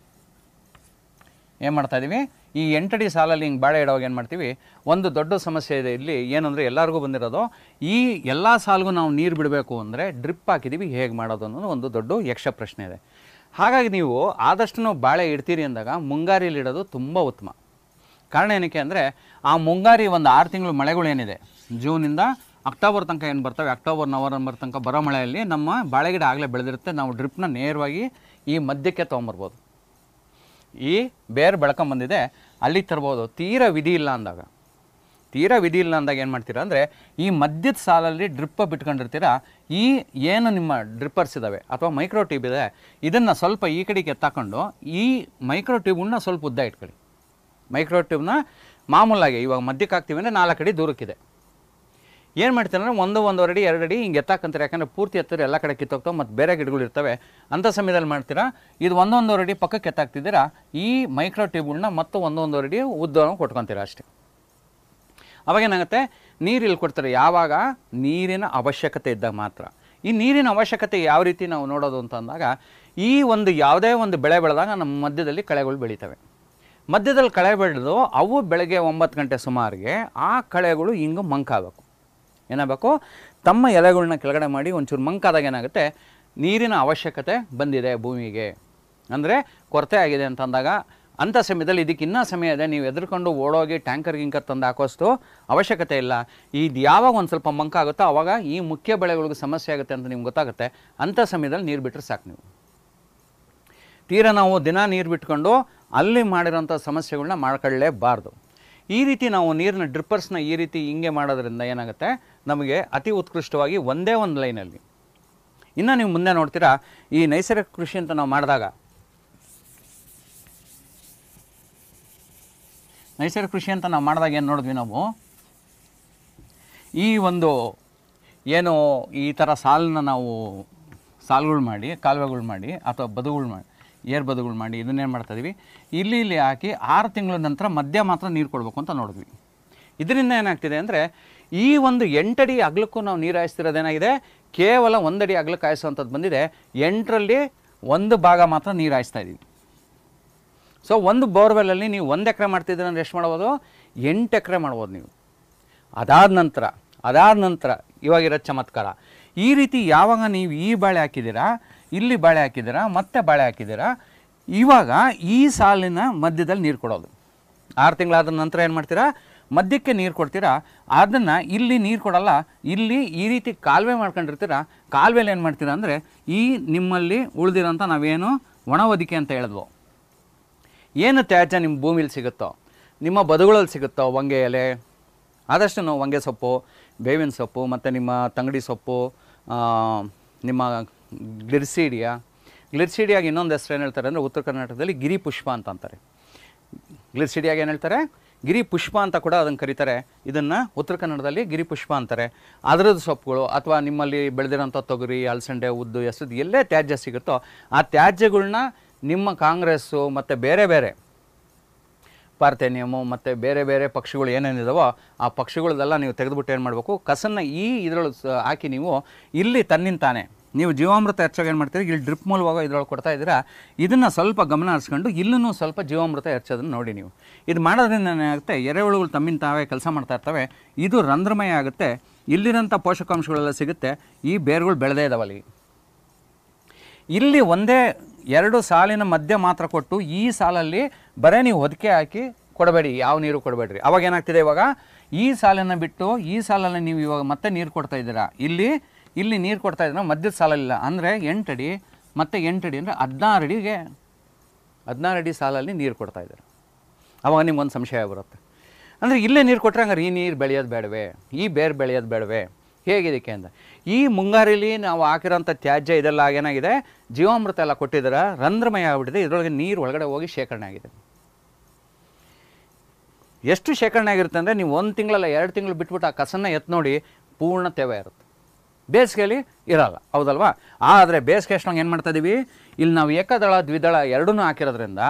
B: ಏನು ಮಾಡ್ತಾಯಿದ್ದೀವಿ, ಈ 8 ಅಡಿ ಸಾಲಲ್ಲಿ ಹಿಂಗೆ ಬಾಳೆ ಇಡೋವಾಗ ಏನು ಮಾಡ್ತೀವಿ, ಒಂದು ದೊಡ್ಡ ಸಮಸ್ಯೆ ಇದೆ ಇಲ್ಲಿ, ಏನಂದರೆ ಎಲ್ಲರಿಗೂ ಬಂದಿರೋದು, ಈ ಎಲ್ಲ ಸಾಲಿಗೂ ನಾವು ನೀರು ಬಿಡಬೇಕು ಅಂದರೆ ಡ್ರಿಪ್ ಹಾಕಿದ್ದೀವಿ, ಹೇಗೆ ಮಾಡೋದು ಅನ್ನೋದು ಒಂದು ದೊಡ್ಡ ಯಕ್ಷ ಪ್ರಶ್ನೆ ಇದೆ. ಹಾಗಾಗಿ ನೀವು ಆದಷ್ಟು ನಾವು ಬಾಳೆ ಇಡ್ತೀರಿ ಅಂದಾಗ ಮುಂಗಾರಿಲಿ ಇಡೋದು ತುಂಬ ಉತ್ತಮ. ಕಾರಣ ಏನಕ್ಕೆ ಅಂದರೆ, ಆ ಮುಂಗಾರಿ ಒಂದು 6 ತಿಂಗಳು ಮಳೆಗಳು ಏನಿದೆ, ಜೂನಿಂದ ಅಕ್ಟೋಬರ್ ತನಕ ಏನು ಬರ್ತವೆ, ಅಕ್ಟೋಬರ್ ನವಂಬರ್ ತನಕ ಬರೋ ಮಳೆಯಲ್ಲಿ ನಮ್ಮ ಬಾಳೆಗಿಡ ಆಗಲೇ ಬೆಳೆದಿರುತ್ತೆ, ನಾವು ಡ್ರಿಪ್ನ ನೇರವಾಗಿ ಈ ಮಧ್ಯಕ್ಕೆ ತೊಗೊಂಬರ್ಬೋದು. ಈ ಬೇರೆ ಬೆಳ್ಕೊಂಬಂದಿದೆ ಅಲ್ಲಿಗೆ ತರ್ಬೋದು. ತೀರಾ ವಿಧಿ ಇಲ್ಲ ಅಂದಾಗ ಏನು ಮಾಡ್ತೀರಾ ಅಂದರೆ, ಈ ಮಧ್ಯದ ಸಾಲಲ್ಲಿ ಡ್ರಿಪ್ಪ ಬಿಟ್ಕೊಂಡಿರ್ತೀರ, ಈ ಏನು ನಿಮ್ಮ ಡ್ರಿಪ್ಪರ್ಸ್ ಇದ್ದಾವೆ ಅಥವಾ ಮೈಕ್ರೋ ಟ್ಯೂಬ್ ಇದೆ, ಇದನ್ನು ಸ್ವಲ್ಪ ಈ ಕಡೆಗೆ ಎತ್ತಾಕೊಂಡು ಈ ಮೈಕ್ರೋ ಟ್ಯೂಬನ್ನ ಸ್ವಲ್ಪ ಉದ್ದ ಇಟ್ಕೊಳ್ಳಿ. ಮೈಕ್ರೋ ಟ್ಯೂಬ್ನ ಮಾಮೂಲಾಗಿ ಇವಾಗ ಮಧ್ಯಕ್ಕೆ ಹಾಕ್ತೀವಿ ಅಂದರೆ 4 ಅಡಿ ದೂರಕ್ಕಿದೆ. ಏನು ಮಾಡ್ತೀರ ಅಂದರೆ 1-1.5 ಅಡಿ 2 ಅಡಿ ಹಿಂಗೆ ಎತ್ತಾಕಂತಾರೆ, ಯಾಕಂದರೆ ಪೂರ್ತಿ ಎತ್ತರ ಎಲ್ಲ ಕಡೆ ಕಿತ್ತೋಗ್ತಾವೆ ಮತ್ತು ಬೇರೆ ಗಿಡಗಳು ಇರ್ತವೆ. ಅಂಥ ಸಮಯದಲ್ಲಿ ಮಾಡ್ತೀರಾ, ಇದು 1-1.5 ಅಡಿ ಪಕ್ಕಕ್ಕೆ ಎತ್ತಾಕ್ತಿದ್ದೀರಾ, ಈ ಮೈಕ್ರೋ ಟ್ಯೂಬ್ಗಳನ್ನ ಮತ್ತು 1-1.5 ಅಡಿ ಉದ್ದವನ್ನು ಕೊಟ್ಕೊತೀರಾ ಅಷ್ಟೇ. ಅವಾಗೇನಾಗುತ್ತೆ, ನೀರು ಇಲ್ಲಿ ಕೊಡ್ತಾರೆ ಯಾವಾಗ ನೀರಿನ ಅವಶ್ಯಕತೆ ಇದ್ದಾಗ ಮಾತ್ರ. ಈ ನೀರಿನ ಅವಶ್ಯಕತೆ ಯಾವ ರೀತಿ ನಾವು ನೋಡೋದು ಅಂತ ಅಂದಾಗ, ಈ ಒಂದು ಯಾವುದೇ ಒಂದು ಬೆಳೆ ಬೆಳೆದಾಗ ನಮ್ಮ ಮಧ್ಯದಲ್ಲಿ ಕಳೆಗಳು ಬೆಳೀತವೆ. ಮಧ್ಯದಲ್ಲಿ ಕಳೆ ಬೆಳೆದು ಅವು ಬೆಳಗ್ಗೆ 9 ಗಂಟೆ ಸುಮಾರಿಗೆ ಆ ಕಳೆಗಳು ಹಿಂಗೆ ಮಂಕಾಗಬೇಕು. ಏನಾಗಬೇಕು, ತಮ್ಮ ಎಲೆಗಳನ್ನ ಕೆಳಗಡೆ ಮಾಡಿ ಒಂಚೂರು ಮಂಕಾದಾಗ ಏನಾಗುತ್ತೆ, ನೀರಿನ ಅವಶ್ಯಕತೆ ಬಂದಿದೆ ಭೂಮಿಗೆ, ಅಂದರೆ ಕೊರತೆ ಆಗಿದೆ ಅಂತ ಅಂದಾಗ, ಅಂಥ ಸಮಯದಲ್ಲಿ ಇದಕ್ಕೆ ಇನ್ನೂ ಸಮಯ ಇದೆ, ನೀವು ಎದುರ್ಕೊಂಡು ಓಡೋಗಿ ಟ್ಯಾಂಕರ್ ಗಿಂಕರ್ ತಂದು ಹಾಕೋಷ್ಟು ಅವಶ್ಯಕತೆ ಇಲ್ಲ. ಇದು ಯಾವಾಗ ಒಂದು ಸ್ವಲ್ಪ ಮಂಕಾಗುತ್ತೋ ಆವಾಗ ಈ ಮುಖ್ಯ ಬೆಳೆಗಳಿಗೆ ಸಮಸ್ಯೆ ಆಗುತ್ತೆ ಅಂತ ನಿಮ್ಗೆ ಗೊತ್ತಾಗುತ್ತೆ. ಅಂಥ ಸಮಯದಲ್ಲಿ ನೀರು ಬಿಟ್ಟರೆ ಸಾಕು. ನೀವು ತೀರಾ ನಾವು ದಿನ ನೀರು ಬಿಟ್ಕೊಂಡು ಅಲ್ಲಿ ಮಾಡಿರೋಂಥ ಸಮಸ್ಯೆಗಳನ್ನ ಮಾಡ್ಕೊಳ್ಳೇಬಾರ್ದು. ಈ ರೀತಿ ನಾವು ನೀರಿನ ಡ್ರಿಪ್ಪರ್ಸ್ನ ಈ ರೀತಿ ಹಿಂಗೆ ಮಾಡೋದ್ರಿಂದ ಏನಾಗುತ್ತೆ, ನಮಗೆ ಅತಿ ಉತ್ಕೃಷ್ಟವಾಗಿ ಒಂದೇ ಒಂದು ಲೈನಲ್ಲಿ. ಇನ್ನು ನೀವು ಮುಂದೆ ನೋಡ್ತೀರಾ, ಈ ನೈಸರ್ಗಿಕ ಕೃಷಿ ಅಂತ ನಾವು ಮಾಡಿದಾಗ, ಏನು ನೋಡಿದ್ವಿ ನಾವು, ಈ ಒಂದು ಏನು ಈ ಥರ ಸಾಲನ್ನ ನಾವು ಸಾಲುಗಳು ಮಾಡಿ, ಕಾಲುವೆಗಳು ಮಾಡಿ ಅಥವಾ ಬದುಗಳು ಮಾಡಿ, ಬದುಗಳು ಮಾಡಿ ಇದನ್ನೇನು ಮಾಡ್ತಾಯಿದ್ವಿ, ಇಲ್ಲಿ ಹಾಕಿ 6 ತಿಂಗಳ ನಂತರ ಮಧ್ಯ ಮಾತ್ರ ನೀರು ಕೊಡಬೇಕು ಅಂತ ನೋಡಿದ್ವಿ. ಇದರಿಂದ ಏನಾಗ್ತಿದೆ ಅಂದರೆ, ಈ ಒಂದು 8 ಅಡಿ ಅಗಲಕ್ಕೂ ನಾವು ನೀರು ಹಾಯಿಸ್ತಿರೋದೇನಾಗಿದೆ, ಕೇವಲ 1 ಅಡಿ ಅಗಲಕ್ಕೆ ಹಾಯಿಸೋವಂಥದ್ದು ಬಂದಿದೆ. 8ರಲ್ಲಿ 1 ಭಾಗ ಮಾತ್ರ ನೀರು ಹಾಯಿಸ್ತಾ ಇದ್ದೀವಿ. ಸೊ ಒಂದು ಬೋರ್ವೆಲ್ಲಲ್ಲಿ ನೀವು 1 ಎಕರೆ ಮಾಡ್ತಿದ್ದೀರ ಅಂದರೆ ಎಷ್ಟು ಮಾಡ್ಬೋದು, 8 ಎಕರೆ ಮಾಡ್ಬೋದು ನೀವು. ಅದಾದ ನಂತರ ಇವಾಗಿರೋ ಚಮತ್ಕಾರ, ಈ ರೀತಿ ಯಾವಾಗ ನೀವು ಈ ಬಾಳೆ ಹಾಕಿದ್ದೀರಾ, ಇಲ್ಲಿ ಬಾಳೆ ಹಾಕಿದ್ದೀರಾ, ಮತ್ತೆ ಬಾಳೆ ಹಾಕಿದ್ದೀರಾ, ಇವಾಗ ಈ ಸಾಲಿನ ಮಧ್ಯದಲ್ಲಿ ನೀರು ಕೊಡೋದು. 6 ತಿಂಗಳಾದ ನಂತರ ಏನು ಮಾಡ್ತೀರಾ, ಮಧ್ಯಕ್ಕೆ ನೀರು ಕೊಡ್ತೀರಾ. ಅದನ್ನು ಇಲ್ಲಿ ನೀರು ಕೊಡಲ್ಲ, ಇಲ್ಲಿ ಈ ರೀತಿ ಕಾಲುವೆ ಮಾಡ್ಕೊಂಡಿರ್ತೀರ. ಕಾಲುವೆಲಿ ಏನು ಮಾಡ್ತೀರಾ ಅಂದರೆ, ಈ ನಿಮ್ಮಲ್ಲಿ ಉಳಿದಿರೋಂಥ ನಾವೇನು ಒಣ ಹೊದಿಕೆ ಅಂತ ಹೇಳಿದ್ವು, ಏನು ತ್ಯಾಜ್ಯ ನಿಮ್ಮ ಭೂಮಿಲಿ ಸಿಗುತ್ತೋ, ನಿಮ್ಮ ಬದುಗಳಲ್ಲಿ ಸಿಗುತ್ತೋ, ಹೊಂಗೆ ಎಲೆ, ಆದಷ್ಟು ನಾವು ಹೊಂಗೆ ಸೊಪ್ಪು, ಬೇವಿನ ಸೊಪ್ಪು, ಮತ್ತು ನಿಮ್ಮ ತಂಗಡಿ ಸೊಪ್ಪು, ನಿಮ್ಮ ಗ್ಲಿರ್ಸಿಡಿಯಾಗಿ ಇನ್ನೊಂದು ಹೆಸರು ಏನು ಹೇಳ್ತಾರೆ ಅಂದರೆ, ಉತ್ತರ ಕರ್ನಾಟಕದಲ್ಲಿ ಗಿರಿ ಪುಷ್ಪ ಅಂತ ಅಂತಾರೆ. ಗ್ಲಿರ್ಸಿಡಿಯಾಗಿ ಏನು ಹೇಳ್ತಾರೆ, ಗಿರಿ ಪುಷ್ಪ ಅಂತ ಕೂಡ ಅದನ್ನು ಕರೀತಾರೆ. ಇದನ್ನು ಉತ್ತರ ಕನ್ನಡದಲ್ಲಿ ಗಿರಿ ಪುಷ್ಪ ಅಂತಾರೆ. ಅದರದ್ದು ಸೊಪ್ಪುಗಳು ಅಥವಾ ನಿಮ್ಮಲ್ಲಿ ಬೆಳೆದಿರೋಂಥ ತೊಗರಿ, ಅಲಸಂಡೆ, ಉದ್ದು, ಹೆಸರು ಎಲ್ಲೇ ತ್ಯಾಜ್ಯ ಸಿಗುತ್ತೋ ಆ ತ್ಯಾಜ್ಯಗಳನ್ನ ನಿಮ್ಮ ಕಾಂಗ್ರೆಸ್ಸು ಮತ್ತು ಬೇರೆ ಬೇರೆ ಪಾರ್ಥೇನಿಯಮು ಮತ್ತು ಬೇರೆ ಬೇರೆ ಪಕ್ಷಿಗಳು ಏನೇನಿದಾವೋ ಆ ಪಕ್ಷಿಗಳದೆಲ್ಲ ನೀವು ತೆಗೆದುಬಿಟ್ಟು ಏನು ಮಾಡಬೇಕು, ಕಸನ್ನು ಇದರೊಳಗೆ ಹಾಕಿ ನೀವು ಇಲ್ಲಿ ತನ್ನಿಂತಾನೆ ನೀವು ಜೀವಾಮೃತ ಹೆಚ್ಚಾಗಿ ಏನು ಮಾಡ್ತೀರಿ, ಇಲ್ಲಿ ಡ್ರಿಪ್ ಮೂಲವಾಗ ಇದ್ರೊಳಗೆ ಕೊಡ್ತಾ ಇದ್ದೀರಾ. ಇದನ್ನು ಸ್ವಲ್ಪ ಗಮನ ಹರಿಸ್ಕೊಂಡು ಇಲ್ಲೂ ಸ್ವಲ್ಪ ಜೀವಾಮೃತ ಹೆಚ್ಚೋದನ್ನು ನೋಡಿ ನೀವು. ಇದು ಮಾಡೋದ್ರಿಂದ ಏನಾಗುತ್ತೆ, ಎರೆಹುಳುಗಳು ತಮ್ಮಿಂದ ತಾವೇ ಕೆಲಸ ಮಾಡ್ತಾ ಇರ್ತವೆ. ಇದು ರಂಧ್ರಮಯ ಆಗುತ್ತೆ. ಇಲ್ಲಿರೋಂಥ ಪೋಷಕಾಂಶಗಳೆಲ್ಲ ಸಿಗುತ್ತೆ. ಈ ಬೇರುಗಳು ಬೆಳೆದೇ ಇದಾವಲ್ಲಿ. ಇಲ್ಲಿ ಒಂದೇ 2 ಸಾಲಿನ ಮಧ್ಯ ಮಾತ್ರ ಕೊಟ್ಟು ಈ ಸಾಲಲ್ಲಿ ಬರೀ ನೀವು ಹೊದಿಕೆ ಹಾಕಿ ಕೊಡಬೇಡಿ, ಯಾವ ನೀರು ಕೊಡಬೇಡ್ರಿ. ಅವಾಗ ಏನಾಗ್ತಿದೆ, ಇವಾಗ ಈ ಸಾಲನ್ನು ಬಿಟ್ಟು ಈ ಸಾಲಲ್ಲಿ ನೀವು ಇವಾಗ ಮತ್ತೆ ನೀರು ಕೊಡ್ತಾ ಇದ್ದೀರಾ. ಇಲ್ಲಿ ನೀರು ಕೊಡ್ತಾ ಇದ್ದೀರಾ, ಮಧ್ಯದ ಸಾಲಲ್ಲಿಲ್ಲ. ಅಂದರೆ 8 ಅಡಿ ಮತ್ತು 8 ಅಡಿ ಅಂದರೆ 16 ಅಡಿ ಸಾಲಲ್ಲಿ ನೀರು ಕೊಡ್ತಾ ಇದ್ದೀರಾ. ಅವಾಗ ನಿಮ್ಗೊಂದು ಸಂಶಯ ಬರುತ್ತೆ, ಅಂದರೆ ಇಲ್ಲೇ ನೀರು ಕೊಟ್ಟರೆ ಹಂಗಾರೆ ಈ ನೀರು ಬೆಳೆಯೋದು ಬೇಡವೇ, ಈ ಬೇರು ಬೆಳೆಯೋದು ಬೇಡವೇ, ಹೇಗಿದಕ್ಕೆ ಅಂತ. ಈ ಮುಂಗಾರಿಲಿ ನಾವು ಹಾಕಿರೋಂಥ ತ್ಯಾಜ್ಯ ಇದೆಲ್ಲ ಏನಾಗಿದೆ, ಜೀವಾಮೃತ ಎಲ್ಲ ಕೊಟ್ಟಿದ್ದೀರ, ರಂಧ್ರಮಯ ಆಗಿಬಿಟ್ಟಿದೆ. ಇದರೊಳಗೆ ನೀರು ಒಳಗಡೆ ಹೋಗಿ ಶೇಖರಣೆ ಆಗಿದೆ. ಎಷ್ಟು ಶೇಖರಣೆ ಆಗಿರುತ್ತೆ ಅಂದರೆ ನೀವು 1 ತಿಂಗಳಲ್ಲ 2 ತಿಂಗಳು ಬಿಟ್ಬಿಟ್ಟು ಆ ಕಸನ್ನು ಎತ್ತು ನೋಡಿ, ಪೂರ್ಣ ತೇವ ಇರುತ್ತೆ. ಬೇಸಿಗೆಯಲ್ಲಿ ಇರಲ್ಲ, ಹೌದಲ್ವಾ? ಆದರೆ ಬೇಸಿಗೆ ಅಷ್ಟೊಂಗೆ ಏನು ಮಾಡ್ತಾ ಇದ್ದೀವಿ, ಇಲ್ಲಿ ನಾವು ಏಕದಳ ದ್ವಿದಳ ಎರಡನ್ನೂ ಹಾಕಿರೋದ್ರಿಂದ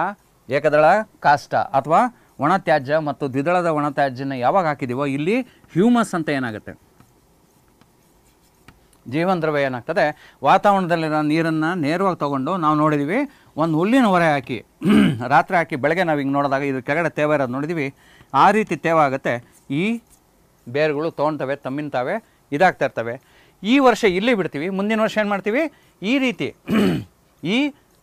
B: ಏಕದಳ ಕಾಷ್ಟ ಅಥವಾ ಒಣ ತ್ಯಾಜ್ಯ ಮತ್ತು ದ್ವಿದಳದ ಒಣ ತ್ಯಾಜ್ಯನ ಯಾವಾಗ ಹಾಕಿದ್ದೀವೋ ಇಲ್ಲಿ ಹ್ಯೂಮಸ್ ಅಂತ ಏನಾಗುತ್ತೆ, ಜೀವನ ದ್ರವ್ಯ ಏನಾಗ್ತದೆ, ವಾತಾವರಣದಲ್ಲಿರೋ ನೀರನ್ನು ನೇರವಾಗಿ ತೊಗೊಂಡು ನಾವು ನೋಡಿದ್ದೀವಿ. ಒಂದು ಹುಲ್ಲಿನ ಹೊರೆ ಹಾಕಿ ರಾತ್ರಿ ಹಾಕಿ ಬೆಳಗ್ಗೆ ನಾವು ಹಿಂಗೆ ನೋಡಿದಾಗ ಇದು ಕೆಳಗಡೆ ತೇವ ಇರೋದು ನೋಡಿದ್ದೀವಿ. ಆ ರೀತಿ ತೇವ ಆಗುತ್ತೆ. ಈ ಬೇರುಗಳು ತೊಗೊಳ್ತವೆ, ತಮ್ಮಿನ ತಾವೇ ಇದಾಗ್ತಾ ಇರ್ತವೆ. ಈ ವರ್ಷ ಇಲ್ಲಿ ಬಿಡ್ತೀವಿ, ಮುಂದಿನ ವರ್ಷ ಏನು ಮಾಡ್ತೀವಿ, ಈ ರೀತಿ ಈ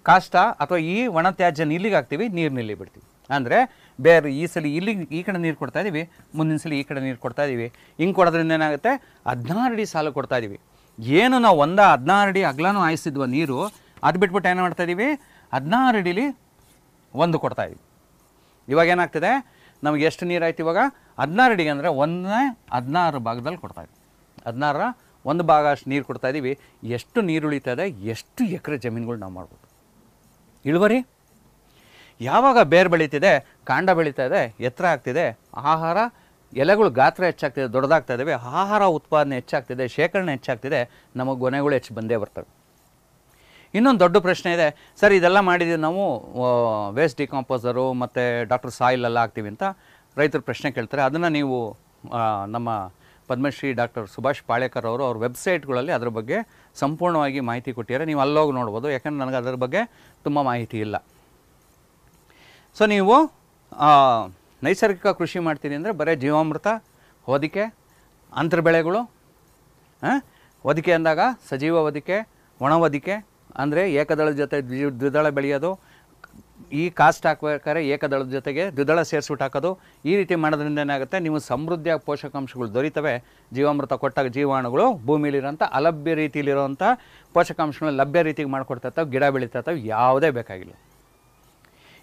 B: ಕಾಷ್ಟ ಅಥವಾ ಈ ಒಣ ತ್ಯಾಜ್ಯನ ಇಲ್ಲಿಗೆ ಹಾಕ್ತೀವಿ, ನೀರಿನಲ್ಲಿ ಬಿಡ್ತೀವಿ. ಅಂದರೆ ಬೇರೆ ಈ ಸಲ ಇಲ್ಲಿ ಈ ಕಡೆ ನೀರು ಕೊಡ್ತಾ ಇದ್ದೀವಿ, ಮುಂದಿನ ಸಲ ಈ ಕಡೆ ನೀರು ಕೊಡ್ತಾ ಇದ್ದೀವಿ. ಹಿಂಗೆ ಕೊಡೋದ್ರಿಂದ ಏನಾಗುತ್ತೆ, 16 ಅಡಿ ಸಾಲು ಕೊಡ್ತಾ ಇದ್ದೀವಿ. ಏನು ನಾವು 16 ಅಡಿ ಅಗಲನೂ ಹಾಯಿಸಿದ್ವ ನೀರು, ಅದು ಬಿಟ್ಬಿಟ್ಟು ಏನು ಮಾಡ್ತಾ ಇದ್ದೀವಿ, 16 ಅಡಿಲಿ 1 ಕೊಡ್ತಾ ಇದ್ದೀವಿ. ಇವಾಗ ಏನಾಗ್ತದೆ, ನಮಗೆ ಎಷ್ಟು ನೀರು ಆಯ್ತು ಇವಾಗ, 16 ಅಡಿಗೆ ಅಂದರೆ 16 ಭಾಗದಲ್ಲಿ ಕೊಡ್ತಾ ಇದ್ದೀವಿ. 16ರ 1 ಭಾಗ ಅಷ್ಟು ನೀರು ಕೊಡ್ತಾ ಇದ್ದೀವಿ. ಎಷ್ಟು ನೀರು ಉಳಿತದೆ, ಎಷ್ಟು ಎಕರೆ ಜಮೀನುಗಳು ನಾವು ಮಾಡ್ಬೋದು. ಇಳುವರಿ ಯಾವಾಗ ಬೇರು ಬೆಳೀತಿದೆ, ಕಾಂಡ ಬೆಳೀತಾ ಇದೆ, ಎತ್ತರ ಆಗ್ತಿದೆ, ಆಹಾರ ಎಲೆಗಳು ಗಾತ್ರ ಹೆಚ್ಚಾಗ್ತಿದೆ, ದೊಡ್ಡದಾಗ್ತಾ ಇದ್ದಾವೆ, ಆಹಾರ ಉತ್ಪಾದನೆ ಹೆಚ್ಚಾಗ್ತಿದೆ, ಶೇಖರಣೆ ಹೆಚ್ಚಾಗ್ತಿದೆ, ನಮಗೆ ಗೊನೆಗಳು ಹೆಚ್ಚು ಬಂದೇ ಬರ್ತವೆ. ಇನ್ನೊಂದು ದೊಡ್ಡ ಪ್ರಶ್ನೆ ಇದೆ, ಸರ್ ಇದೆಲ್ಲ ಮಾಡಿದ್ದೀವಿ ನಾವು ವೇಸ್ಟ್ ಡಿಕಾಂಪೋಸರು ಮತ್ತು ಡಾಕ್ಟರ್ ಸಾಯಿಲ್ ಎಲ್ಲ ಹಾಕ್ತೀವಿ ಅಂತ ರೈತರು ಪ್ರಶ್ನೆ ಕೇಳ್ತಾರೆ. ಅದನ್ನು ನೀವು ನಮ್ಮ ಪದ್ಮಶ್ರೀ ಡಾಕ್ಟರ್ ಸುಭಾಷ್ ಪಾಳೇಕರ್ ಅವರು ಅವ್ರ ವೆಬ್ಸೈಟ್ಗಳಲ್ಲಿ ಅದ್ರ ಬಗ್ಗೆ ಸಂಪೂರ್ಣವಾಗಿ ಮಾಹಿತಿ ಕೊಟ್ಟಿದ್ದಾರೆ. ನೀವು ಅಲ್ಲೋಗಿ ನೋಡ್ಬೋದು. ಯಾಕಂದರೆ ನನಗೆ ಅದರ ಬಗ್ಗೆ ತುಂಬ ಮಾಹಿತಿ ಇಲ್ಲ. ಸೊ ನೀವು ನೈಸರ್ಗಿಕ ಕೃಷಿ ಮಾಡ್ತೀನಿ ಅಂದರೆ ಬರೀ ಜೀವಾಮೃತ, ಹೊದಿಕೆ, ಅಂತರ ಬೆಳೆಗಳು. ಹೊದಿಕೆ ಅಂದಾಗ ಸಜೀವ ಹೊದಿಕೆ, ಒಣ ಹೊದಿಕೆ ಅಂದರೆ ಏಕದಳದ ಜೊತೆ ದ್ವಿದಳ ಬೆಳೆಯೋದು. ಈ ಕಾಸ್ಟ್ ಹಾಕ್ಬೇಕಾದ್ರೆ ಏಕದಳದ ಜೊತೆಗೆ ದ್ವಿದಳ ಸೇರಿಸ್ಬಿಟ್ಟು ಹಾಕೋದು. ಈ ರೀತಿ ಮಾಡೋದ್ರಿಂದ ಏನಾಗುತ್ತೆ, ನೀವು ಸಮೃದ್ಧಿಯಾಗಿ ಪೋಷಕಾಂಶಗಳು ದೊರೀತವೆ. ಜೀವಾಮೃತ ಕೊಟ್ಟಾಗ ಜೀವಾಣುಗಳು ಭೂಮಿಲಿರೋಂಥ ಅಲಭ್ಯ ರೀತಿಯಲ್ಲಿರೋಂಥ ಪೋಷಕಾಂಶಗಳನ್ನ ಲಭ್ಯ ರೀತಿಗೆ ಮಾಡಿಕೊಡ್ತಾ ಇರ್ತವೆ, ಗಿಡ ಬೆಳೀತಾ ಇರ್ತವೆ, ಯಾವುದೇ ಬೇಕಾಗಿಲ್ಲ.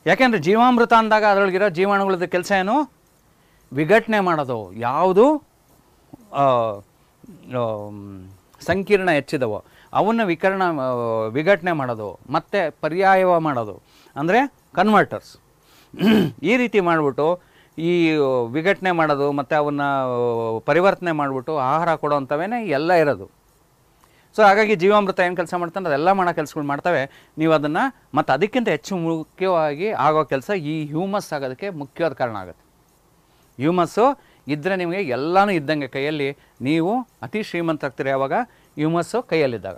B: ಯಾಕೆಂದರೆ ಜೀವಾಮೃತ ಅಂದಾಗ ಅದರೊಳಗಿರೋ ಜೀವಾಣುಗಳದ್ದು ಕೆಲಸ ಏನು, ವಿಘಟನೆ ಮಾಡೋದು. ಯಾವುದು ಸಂಕೀರ್ಣ ಹೆಚ್ಚಿದವೋ ಅವನ್ನ ವಿಘಟನೆ ಮಾಡೋದು, ಮತ್ತು ಪರ್ಯಾಯವ ಮಾಡೋದು, ಅಂದರೆ ಕನ್ವರ್ಟರ್ಸ್. ಈ ರೀತಿ ಮಾಡಿಬಿಟ್ಟು ಈ ವಿಘಟನೆ ಮಾಡೋದು ಮತ್ತು ಅವನ್ನ ಪರಿವರ್ತನೆ ಮಾಡಿಬಿಟ್ಟು ಆಹಾರ ಕೊಡೋವಂಥವೇ ಎಲ್ಲ ಇರೋದು. ಸೊ ಹಾಗಾಗಿ ಜೀವಾಮೃತ ಏನು ಕೆಲಸ ಮಾಡ್ತಾನೆ ಅದೆಲ್ಲ ಮಾಡೋ ಕೆಲಸಗಳು ಮಾಡ್ತವೆ. ನೀವು ಅದನ್ನು ಮತ್ತು ಅದಕ್ಕಿಂತ ಹೆಚ್ಚು ಮುಖ್ಯವಾಗಿ ಆಗೋ ಕೆಲಸ ಈ ಹ್ಯೂಮಸ್ ಆಗೋದಕ್ಕೆ ಮುಖ್ಯವಾದ ಕಾರಣ ಆಗುತ್ತೆ. ಹ್ಯೂಮಸ್ಸು ಇದ್ದರೆ ನಿಮಗೆ ಎಲ್ಲನೂ ಇದ್ದಂಗೆ ಕೈಯಲ್ಲಿ, ನೀವು ಅತಿ ಶ್ರೀಮಂತರಾಗ್ತೀರಿ ಯಾವಾಗ ಹ್ಯೂಮಸ್ಸು ಕೈಯಲ್ಲಿದ್ದಾಗ.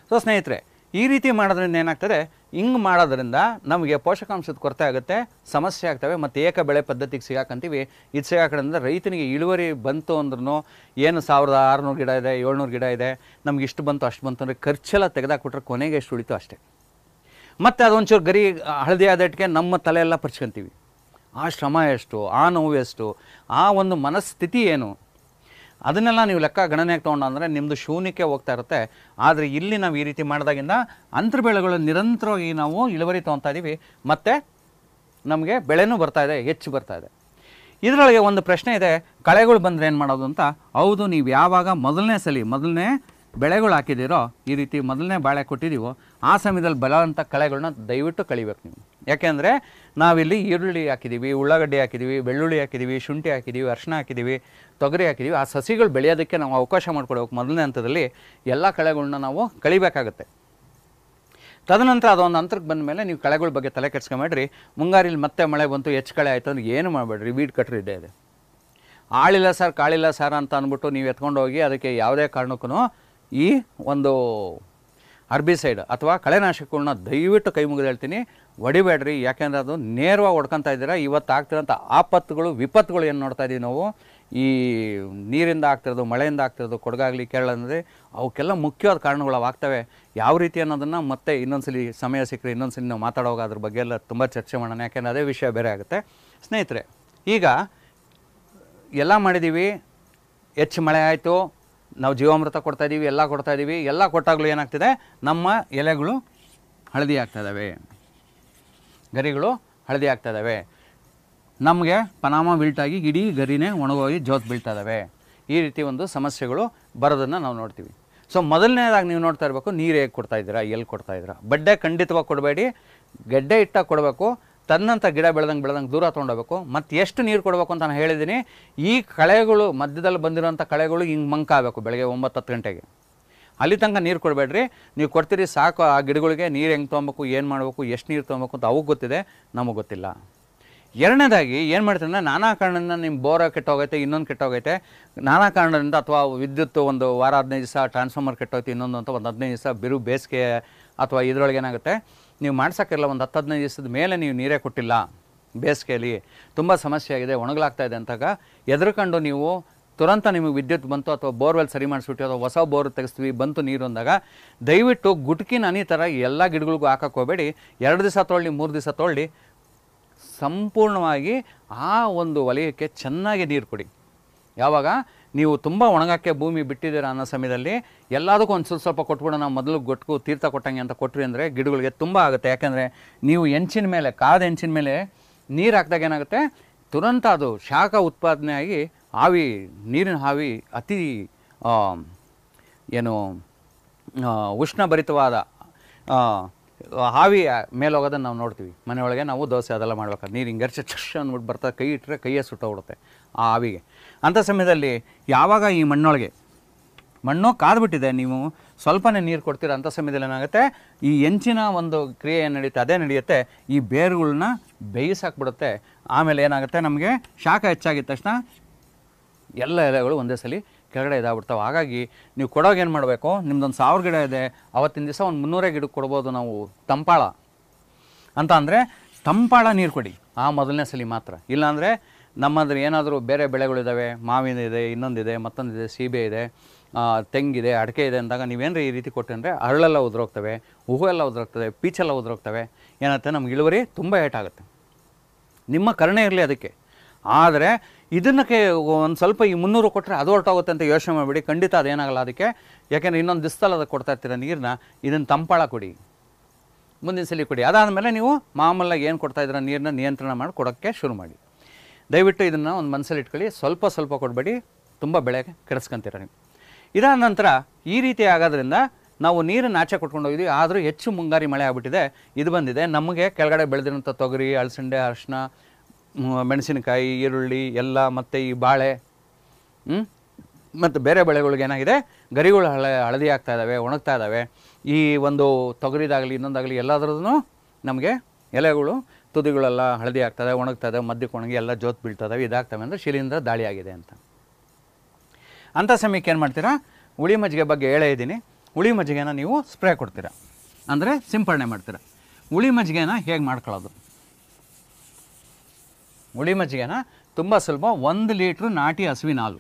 B: ಸೊ ಸ್ನೇಹಿತರೆ, ಈ ರೀತಿ ಮಾಡೋದ್ರಿಂದ ಏನಾಗ್ತದೆ, ಹಿಂಗೆ ಮಾಡೋದ್ರಿಂದ ನಮಗೆ ಪೋಷಕಾಂಶದ ಕೊರತೆ ಆಗುತ್ತೆ, ಸಮಸ್ಯೆ ಆಗ್ತವೆ, ಮತ್ತು ಏಕ ಬೆಳೆ ಪದ್ಧತಿಗೆ ಸಿಗಾಕಂತೀವಿ. ಇದು ಸಿಗಾಕೋದ್ರಿಂದ ರೈತನಿಗೆ ಇಳುವರಿ ಬಂತು ಅಂದ್ರೂ ಏನು 1600 ಗಿಡ ಇದೆ, 700 ಗಿಡ ಇದೆ, ನಮ್ಗೆ ಇಷ್ಟು ಬಂತು ಅಷ್ಟು ಬಂತು ಅಂದರೆ ಖರ್ಚೆಲ್ಲ ತೆಗೆದಾಕ್ಬಿಟ್ರೆ ಕೊನೆಗೆ ಎಷ್ಟು ಉಳಿತು ಅಷ್ಟೇ. ಮತ್ತು ಅದೊಂಚೂರು ಗರಿ ಹಳದಿ ಆದಟ್ಟಿಗೆ ನಮ್ಮ ತಲೆಯೆಲ್ಲ ಪರ್ಚ್ಕೊಂತೀವಿ. ಆ ಶ್ರಮ ಎಷ್ಟು, ಆ ನೋವು ಎಷ್ಟು, ಆ ಒಂದು ಮನಸ್ಥಿತಿ ಏನು, ಅದನ್ನೆಲ್ಲ ನೀವು ಲೆಕ್ಕ ಗಣನೆಗೆ ತೊಗೊಂಡ್ರೆ ನಿಮ್ಮದು ಶೂನ್ಯಕ್ಕೆ ಹೋಗ್ತಾ ಇರುತ್ತೆ. ಆದರೆ ಇಲ್ಲಿ ನಾವು ಈ ರೀತಿ ಮಾಡಿದಾಗಿಂದ ಅಂತರ ಬೆಳೆಗಳು ನಿರಂತರವಾಗಿ ನಾವು ಇಳುವರಿ ತೊಗೊತಾ ಇದ್ದೀವಿ, ಮತ್ತು ನಮಗೆ ಬೆಳೆನೂ ಬರ್ತಾಯಿದೆ, ಹೆಚ್ಚು ಬರ್ತಾಯಿದೆ. ಇದರೊಳಗೆ ಒಂದು ಪ್ರಶ್ನೆ ಇದೆ, ಕಳೆಗಳು ಬಂದರೆ ಏನು ಮಾಡೋದು ಅಂತ. ಹೌದು, ನೀವು ಯಾವಾಗ ಮೊದಲನೇ ಬೆಳೆಗಳು ಹಾಕಿದ್ದೀರೋ, ಈ ರೀತಿ ಮೊದಲನೇ ಬಾಳೆ ಕೊಟ್ಟಿದ್ದೀವೋ ಆ ಸಮಯದಲ್ಲಿ ಬಲವಂತ ಕಳೆಗಳನ್ನ ದಯವಿಟ್ಟು ಕಳಿಬೇಕು ನೀವು. ಯಾಕೆಂದರೆ ನಾವಿಲ್ಲಿ ಈರುಳ್ಳಿ ಹಾಕಿದ್ದೀವಿ, ಉಳ್ಳಾಗಡ್ಡಿ ಹಾಕಿದ್ದೀವಿ, ಬೆಳ್ಳುಳ್ಳಿ ಹಾಕಿದ್ದೀವಿ, ಶುಂಠಿ ಹಾಕಿದ್ದೀವಿ, ಅರಿಶಿನ ಹಾಕಿದ್ದೀವಿ, ತೊಗರಿ ಹಾಕಿದ್ದೀವಿ. ಆ ಸಸಿಗಳು ಬೆಳೆಯೋದಕ್ಕೆ ನಾವು ಅವಕಾಶ ಮಾಡಿಕೊಡ್ಬೇಕು. ಮೊದಲನೇ ಹಂತದಲ್ಲಿ ಎಲ್ಲ ಕಳೆಗಳನ್ನ ನಾವು ಕಳಿಬೇಕಾಗತ್ತೆ. ತದನಂತರ ಅದೊಂದು ಹಂತಕ್ಕೆ ಬಂದ ಮೇಲೆ ನೀವು ಕಳೆಗಳ ಬಗ್ಗೆ ತಲೆ ಕೆಡ್ಸ್ಕೊಂಬೇಡ್ರಿ. ಮುಂಗಾರಿಲಿ ಮತ್ತೆ ಮಳೆ ಬಂತು, ಹೆಚ್ಚು ಕಳೆ ಆಯಿತು ಅಂದ್ರೆ ಏನು ಮಾಡಬೇಡ್ರಿ, ವೀಡ್ ಕಟ್ರ್ ಇದ್ದೇ ಇದೆ. ಆಳಿಲ್ಲ ಸರ್, ಕಾಳಿಲ್ಲ ಸರ್ ಅಂತ ಅಂದ್ಬಿಟ್ಟು ನೀವು ಎತ್ಕೊಂಡು ಹೋಗಿ ಅದಕ್ಕೆ ಯಾವುದೇ ಕಾರಣಕ್ಕೂ ಈ ಒಂದು ಹರ್ಬಿಸೈಡ್ ಅಥವಾ ಕಳೆನಾಶಕಗಳನ್ನ ದಯವಿಟ್ಟು ಕೈ ಮುಗಿದು ಹೇಳ್ತೀನಿ, ಹೊಡಿಬೇಡ್ರಿ. ಯಾಕೆಂದರೆ ಅದು ನೇರವಾಗಿ ಹೊಡ್ಕೊತಾ ಇದ್ದೀರಾ. ಇವತ್ತು ಆಗ್ತಿರೋಂಥ ಆಪತ್ತುಗಳು, ವಿಪತ್ತುಗಳು ಏನು ನೋಡ್ತಾ ಇದ್ದೀವಿ ನಾವು, ಈ ನೀರಿಂದ ಆಗ್ತಿರೋದು, ಮಳೆಯಿಂದ ಆಗ್ತಿರೋದು, ಕೊಡಗಾಗಲಿ, ಕೇರಳ ಅಂದರೆ ಅವಕ್ಕೆಲ್ಲ ಮುಖ್ಯವಾದ ಕಾರಣಗಳು ಅವು ಆಗ್ತವೆ. ಯಾವ ರೀತಿ ಅನ್ನೋದನ್ನು ಮತ್ತೆ ಇನ್ನೊಂದ್ಸಲಿ ಸಮಯ ಸಿಕ್ಕರೆ ಇನ್ನೊಂದ್ಸಲಿ ನಾವು ಮಾತಾಡುವಾಗ ಅದ್ರ ಬಗ್ಗೆ ಎಲ್ಲ ತುಂಬ ಚರ್ಚೆ ಮಾಡೋಣ. ಯಾಕೆಂದರೆ ಅದೇ ವಿಷಯ ಬೇರೆ ಆಗುತ್ತೆ. ಸ್ನೇಹಿತರೆ, ಈಗ ಎಲ್ಲ ಮಾಡಿದ್ದೀವಿ, ಹೆಚ್ಚು ಮಳೆ ಆಯಿತು, ನಾವು ಜೀವಾಮೃತ ಕೊಡ್ತಾಯಿದ್ದೀವಿ, ಎಲ್ಲ ಕೊಡ್ತಾಯಿದ್ದೀವಿ. ಎಲ್ಲ ಕೊಟ್ಟಾಗಲೂ ಏನಾಗ್ತಿದೆ, ನಮ್ಮ ಎಲೆಗಳು ಹಳದಿ ಆಗ್ತಾಯಿದ್ದಾವೆ, ಗರಿಗಳು ಹಳದಿ ಆಗ್ತಾಯಿದ್ದಾವೆ. ನಮಗೆ ಪನಾಮ ಬಿಲ್ಟಾಗಿ ಇಡೀ ಗರಿನೇ ಒಣಗೋಗಿ ಜೋತ್ ಬೀಳ್ತಾ ಇದ್ದಾವೆ. ಈ ರೀತಿ ಒಂದು ಸಮಸ್ಯೆಗಳು ಬರೋದನ್ನು ನಾವು ನೋಡ್ತೀವಿ. ಸೊ ಮೊದಲನೇದಾಗಿ ನೀವು ನೋಡ್ತಾ ಇರಬೇಕು, ನೀರು ಹೇಗೆ ಕೊಡ್ತಾಯಿದ್ದೀರಾ, ಎಲ್ಲಿ ಕೊಡ್ತಾಯಿದ್ದೀರಾ. ಬಡ್ಡೆ ಖಂಡಿತವಾಗಿ ಕೊಡಬೇಡಿ, ಗೆಡ್ಡೆ ಇಟ್ಟಾಗ ಕೊಡಬೇಕು. ತನ್ನಂಥ ಗಿಡ ಬೆಳೆದಂಗೆ ದೂರ ತೊಗೊಂಡೋಗ್ಬೇಕು. ಮತ್ತು ಎಷ್ಟು ನೀರು ಕೊಡಬೇಕು ಅಂತ ನಾನು ಹೇಳಿದ್ದೀನಿ. ಈ ಕಳೆಗಳು ಮಧ್ಯದಲ್ಲಿ ಬಂದಿರೋಂಥ ಕಳೆಗಳು ಹಿಂಗೆ ಮಂಕಾಗಬೇಕು ಬೆಳಗ್ಗೆ 9-10 ಗಂಟೆಗೆ. ಅಲ್ಲಿ ತನಕ ನೀರು ಕೊಡಬೇಡ್ರಿ. ನೀವು ಕೊಡ್ತೀರಿ ಸಾಕು. ಆ ಗಿಡಗಳಿಗೆ ನೀರು ಹೆಂಗೆ ತೊಗೊಬೇಕು, ಏನು ಮಾಡಬೇಕು, ಎಷ್ಟು ನೀರು ತೊಗೊಬೇಕು ಅಂತ ಅವ್ಗೆ ಗೊತ್ತಿದೆ, ನಮಗೆ ಗೊತ್ತಿಲ್ಲ. ಎರಡನೇದಾಗಿ ಏನು ಮಾಡ್ತೀನಿ ಅಂದರೆ, ನಾನಾ ಕಾರಣದಿಂದ ನಿಮ್ಮ ಬೋರ ಕೆಟ್ಟೋಗೈತೆ, ಇನ್ನೊಂದು ಕೆಟ್ಟೋಗೈತೆ, ನಾನಾ ಕಾರಣದಿಂದ, ಅಥವಾ ವಿದ್ಯುತ್ ಒಂದು ವಾರ 15 ದಿವಸ, ಟ್ರಾನ್ಸ್ಫಾರ್ಮರ್ ಕೆಟ್ಟೋಯ್ತು, ಇನ್ನೊಂದು ಅಂತ ಒಂದು 15 ದಿವಸ, ಬಿರು ಬೇಸಿಗೆ ಅಥವಾ ಇದರೊಳಗೆ ಏನಾಗುತ್ತೆ, ನೀವು ಮಾಡ್ಸೋಕ್ಕಿರಲ್ಲ, ಒಂದು 10-15 ದಿವಸದ ಮೇಲೆ ನೀವು ನೀರೇ ಕೊಟ್ಟಿಲ್ಲ, ಬೇಸಿಗೆಯಲ್ಲಿ ತುಂಬ ಸಮಸ್ಯೆ ಆಗಿದೆ, ಒಣಗಲಾಗ್ತಾ ಇದೆ ಅಂತಾಗ ಎದುರುಕೊಂಡು ನೀವು ತುರಂತ ನಿಮಗೆ ವಿದ್ಯುತ್ ಬಂತು ಅಥವಾ ಬೋರ್ವೆಲ್ ಸರಿ ಮಾಡಿಸ್ಬಿಟ್ಟು ಅಥವಾ ಹೊಸ ಬೋರ್ ತೆಗೆಸ್ತೀವಿ ಬಂತು ನೀರು ಅಂದಾಗ ದಯವಿಟ್ಟು ಗುಟ್ಕಿನ ಹನಿ ಥರ ಎಲ್ಲ ಗಿಡಗಳಿಗೂ ಹಾಕಕ್ಕೆ ಹೋಗಬೇಡಿ. 2 ದಿವಸ ತೊಗೊಳ್ಳಿ, 3 ದಿವಸ ತೊಗೊಳ್ಳಿ, ಸಂಪೂರ್ಣವಾಗಿ ಆ ಒಂದು ವಲಯಕ್ಕೆ ಚೆನ್ನಾಗಿ ನೀರು ಕೊಡಿ. ಯಾವಾಗ ನೀವು ತುಂಬ ಒಣಗಕ್ಕೆ ಭೂಮಿ ಬಿಟ್ಟಿದ್ದೀರ ಅನ್ನೋ ಸಮಯದಲ್ಲಿ ಎಲ್ಲದಕ್ಕೂ ಒಂದು ಸ್ವಲ್ಪ ಕೊಟ್ಬಿಡೋಣ, ನಾವು ಮೊದಲು ಗೊಟ್ಟಕು ತೀರ್ಥ ಕೊಟ್ಟಂಗೆ ಅಂತ ಕೊಟ್ರಿ ಅಂದರೆ ಗಿಡಗಳಿಗೆ ತುಂಬ ಆಗುತ್ತೆ. ಯಾಕೆಂದರೆ ನೀವು ಹೆಂಚಿನ ಮೇಲೆ, ಕಾದ ಹೆಂಚಿನ ಮೇಲೆ ನೀರು ಹಾಕಿದಾಗ ಏನಾಗುತ್ತೆ, ತುರಂತ ಅದು ಶಾಖ ಉತ್ಪಾದನೆ ಆಗಿ ಆವಿ, ನೀರಿನ ಆವಿ ಅತಿ ಏನು ಉಷ್ಣಭರಿತವಾದ ಹಾವಿ ಮೇಲೆ ಹೋಗೋದನ್ನು ನಾವು ನೋಡ್ತೀವಿ. ಮನೆಯೊಳಗೆ ನಾವು ದೋಸೆ ಅದೆಲ್ಲ ಮಾಡ್ಬೇಕಾದ್ರೆ ನೀರು ಹಿಂಗೆ ಚಶ್ ಅಂದ್ಬಿಟ್ಟು ಬರ್ತಾರೆ, ಕೈ ಇಟ್ಟರೆ ಕೈಯೇ ಸುಟ್ಟೋಗ್ಬಿಡುತ್ತೆ ಆ ಹಾವಿಗೆ. ಅಂಥ ಸಮಯದಲ್ಲಿ ಯಾವಾಗ ಈ ಮಣ್ಣು ಕಾದ್ಬಿಟ್ಟಿದೆ, ನೀವು ಸ್ವಲ್ಪನೇ ನೀರು ಕೊಡ್ತೀರ, ಅಂಥ ಸಮಯದಲ್ಲಿ ಏನಾಗುತ್ತೆ, ಈ ಹೆಂಚಿನ ಒಂದು ಕ್ರಿಯೆ ಏನು ನಡೆಯುತ್ತೆ ಅದೇ ನಡೆಯುತ್ತೆ. ಈ ಬೇರುಗಳನ್ನ ಬೇಯಿಸಾಕ್ಬಿಡುತ್ತೆ. ಆಮೇಲೆ ಏನಾಗುತ್ತೆ, ನಮಗೆ ಶಾಖ ಹೆಚ್ಚಾಗಿದ್ದ ತಕ್ಷಣ ಎಲ್ಲ ಎಲೆಗಳು ಒಂದೇ ಸಲ ಕೆಳಗಡೆ ಇದಾಗ್ಬಿಡ್ತಾವೆ. ಹಾಗಾಗಿ ನೀವು ಕೊಡೋಕೆ ಏನು ಮಾಡಬೇಕು, ನಿಮ್ದೊಂದು 1000 ಗಿಡ ಇದೆ, ಅವತ್ತಿನ ದಿವಸ ಒಂದು 300 ಗಿಡಕ್ಕೆ ಕೊಡ್ಬೋದು ನಾವು ತಂಪಾಳ ಅಂತ. ಅಂದರೆ ತಂಪಾಳ ನೀರು ಕೊಡಿ ಆ ಮೊದಲನೇ ಸಲ ಮಾತ್ರ. ಇಲ್ಲಾಂದರೆ ನಮ್ಮಂದ್ರೆ ಏನಾದರೂ ಬೇರೆ ಬೆಳೆಗಳಿದ್ದಾವೆ, ಮಾವಿನ ಇದೆ, ಇನ್ನೊಂದಿದೆ, ಮತ್ತೊಂದಿದೆ, ಸೀಬೆ ಇದೆ, ತೆಂಗಿದೆ, ಅಡಿಕೆ ಇದೆ ಅಂದಾಗ ನೀವೇನರ ಈ ರೀತಿ ಕೊಟ್ಟರೆ ಅಂದರೆ ಅರಳೆಲ್ಲ ಉದುರೋಗ್ತವೆ, ಹೂವು ಎಲ್ಲ ಉದುರೋಗ್ತವೆ, ಪೀಚೆಲ್ಲ ಉದುರೋಗ್ತವೆ. ಏನಾಗುತ್ತೆ, ನಮ್ಗೆ ಇಳುವರಿ ತುಂಬ ಏಟಾಗುತ್ತೆ. ನಿಮ್ಮ ಕರುಣೆ ಇರಲಿ ಅದಕ್ಕೆ. ಆದರೆ ಇದನ್ನಕ್ಕೆ ಒಂದು ಸ್ವಲ್ಪ ಈ 300 ಕೊಟ್ಟರೆ ಅದು ಹೊರಟೋಗುತ್ತೆ ಅಂತ ಯೋಚನೆ ಮಾಡಿಬಿಡಿ. ಖಂಡಿತ ಅದೇನಾಗಲ್ಲ ಅದಕ್ಕೆ. ಯಾಕೆಂದರೆ ಇನ್ನೊಂದು ದಿವಸದಲ್ಲಿ ಅದಕ್ಕೆ ಕೊಡ್ತಾ ಇರ್ತೀರ ನೀರನ್ನ. ಇದನ್ನು ತಂಪಾಳ ಕೊಡಿ, ಮುಂದಿನ ಸಲ ಕೊಡಿ. ಅದಾದಮೇಲೆ ನೀವು ಮಾಮೂಲಾಗಿ ಏನು ಕೊಡ್ತಾಯಿದ್ದೀರ ನೀರನ್ನ ನಿಯಂತ್ರಣ ಮಾಡಿ ಕೊಡೋಕ್ಕೆ ಶುರು ಮಾಡಿ. ದಯವಿಟ್ಟು ಇದನ್ನು ಒಂದು ಮನಸ್ಸಲ್ಲಿ ಇಟ್ಕೊಳ್ಳಿ. ಸ್ವಲ್ಪ ಕೊಡಬೇಡಿ, ತುಂಬ ಬೆಳೆ ಕೆಡಿಸ್ಕೊಂತೀರ ನೀವು. ಇದಾದ ನಂತರ ಈ ರೀತಿ ಆಗೋದ್ರಿಂದ ನಾವು ನೀರನ್ನು ಆಚೆ ಕೊಟ್ಕೊಂಡು ಹೋಗಿದ್ವಿ. ಆದರೂ ಹೆಚ್ಚು ಮುಂಗಾರಿ ಮಳೆ ಆಗಿಬಿಟ್ಟಿದೆ, ಇದು ಬಂದಿದೆ. ನಮಗೆ ಕೆಳಗಡೆ ಬೆಳೆದಿರೋಂಥ ತೊಗರಿ, ಅಳಸಂಡೆ, ಅರಿಶಿನ, ಮೆಣಸಿನಕಾಯಿ, ಈರುಳ್ಳಿ ಎಲ್ಲ, ಮತ್ತು ಈ ಬಾಳೆ ಮತ್ತು ಬೇರೆ ಬೆಳೆಗಳಿಗೆ ಏನಾಗಿದೆ, ಗರಿಗಳು ಹಳದಿ ಆಗ್ತಾ ಇದ್ದಾವೆ, ಒಣಗ್ತಾ ಇದ್ದಾವೆ. ಈ ಒಂದು ತೊಗರಿದಾಗಲಿ ಇನ್ನೊಂದಾಗಲಿ ಎಲ್ಲದ್ರದ್ದು ನಮಗೆ ಎಲೆಗಳು, ತುದಿಗಳೆಲ್ಲ ಹಳದಿ ಆಗ್ತದೆ, ಒಣಗ್ತದೆ, ಮಧ್ಯಕ್ಕೆ ಒಣಗಿ ಎಲ್ಲ ಜೋತ್ ಬೀಳ್ತದೆ, ಇದಾಗ್ತವೆ ಅಂದರೆ ಶಿಲೀಂಧ್ರ ದಾಳಿ ಆಗಿದೆ ಅಂತ. ಅಂಥ ಸಮಯಕ್ಕೆ ಏನು ಮಾಡ್ತೀರಾ, ಹುಳಿ ಮಜ್ಜಿಗೆ ಬಗ್ಗೆ ಹೇಳೇ ಇದ್ದೀನಿ. ಹುಳಿ ಮಜ್ಜಿಗೆನ ನೀವು ಸ್ಪ್ರೇ ಕೊಡ್ತೀರಾ, ಅಂದರೆ ಸಿಂಪಡಣೆ ಮಾಡ್ತೀರಾ. ಹುಳಿ ಮಜ್ಜಿಗೆನ ಹೇಗೆ ಮಾಡ್ಕೊಳ್ಳೋದು, ಹುಳಿ ಮಜ್ಜಿಗೆನ ತುಂಬ ಸ್ವಲ್ಪ 1 ಲೀಟ್ರ್ ನಾಟಿ ಹಸುವಿನ ಹಾಲು,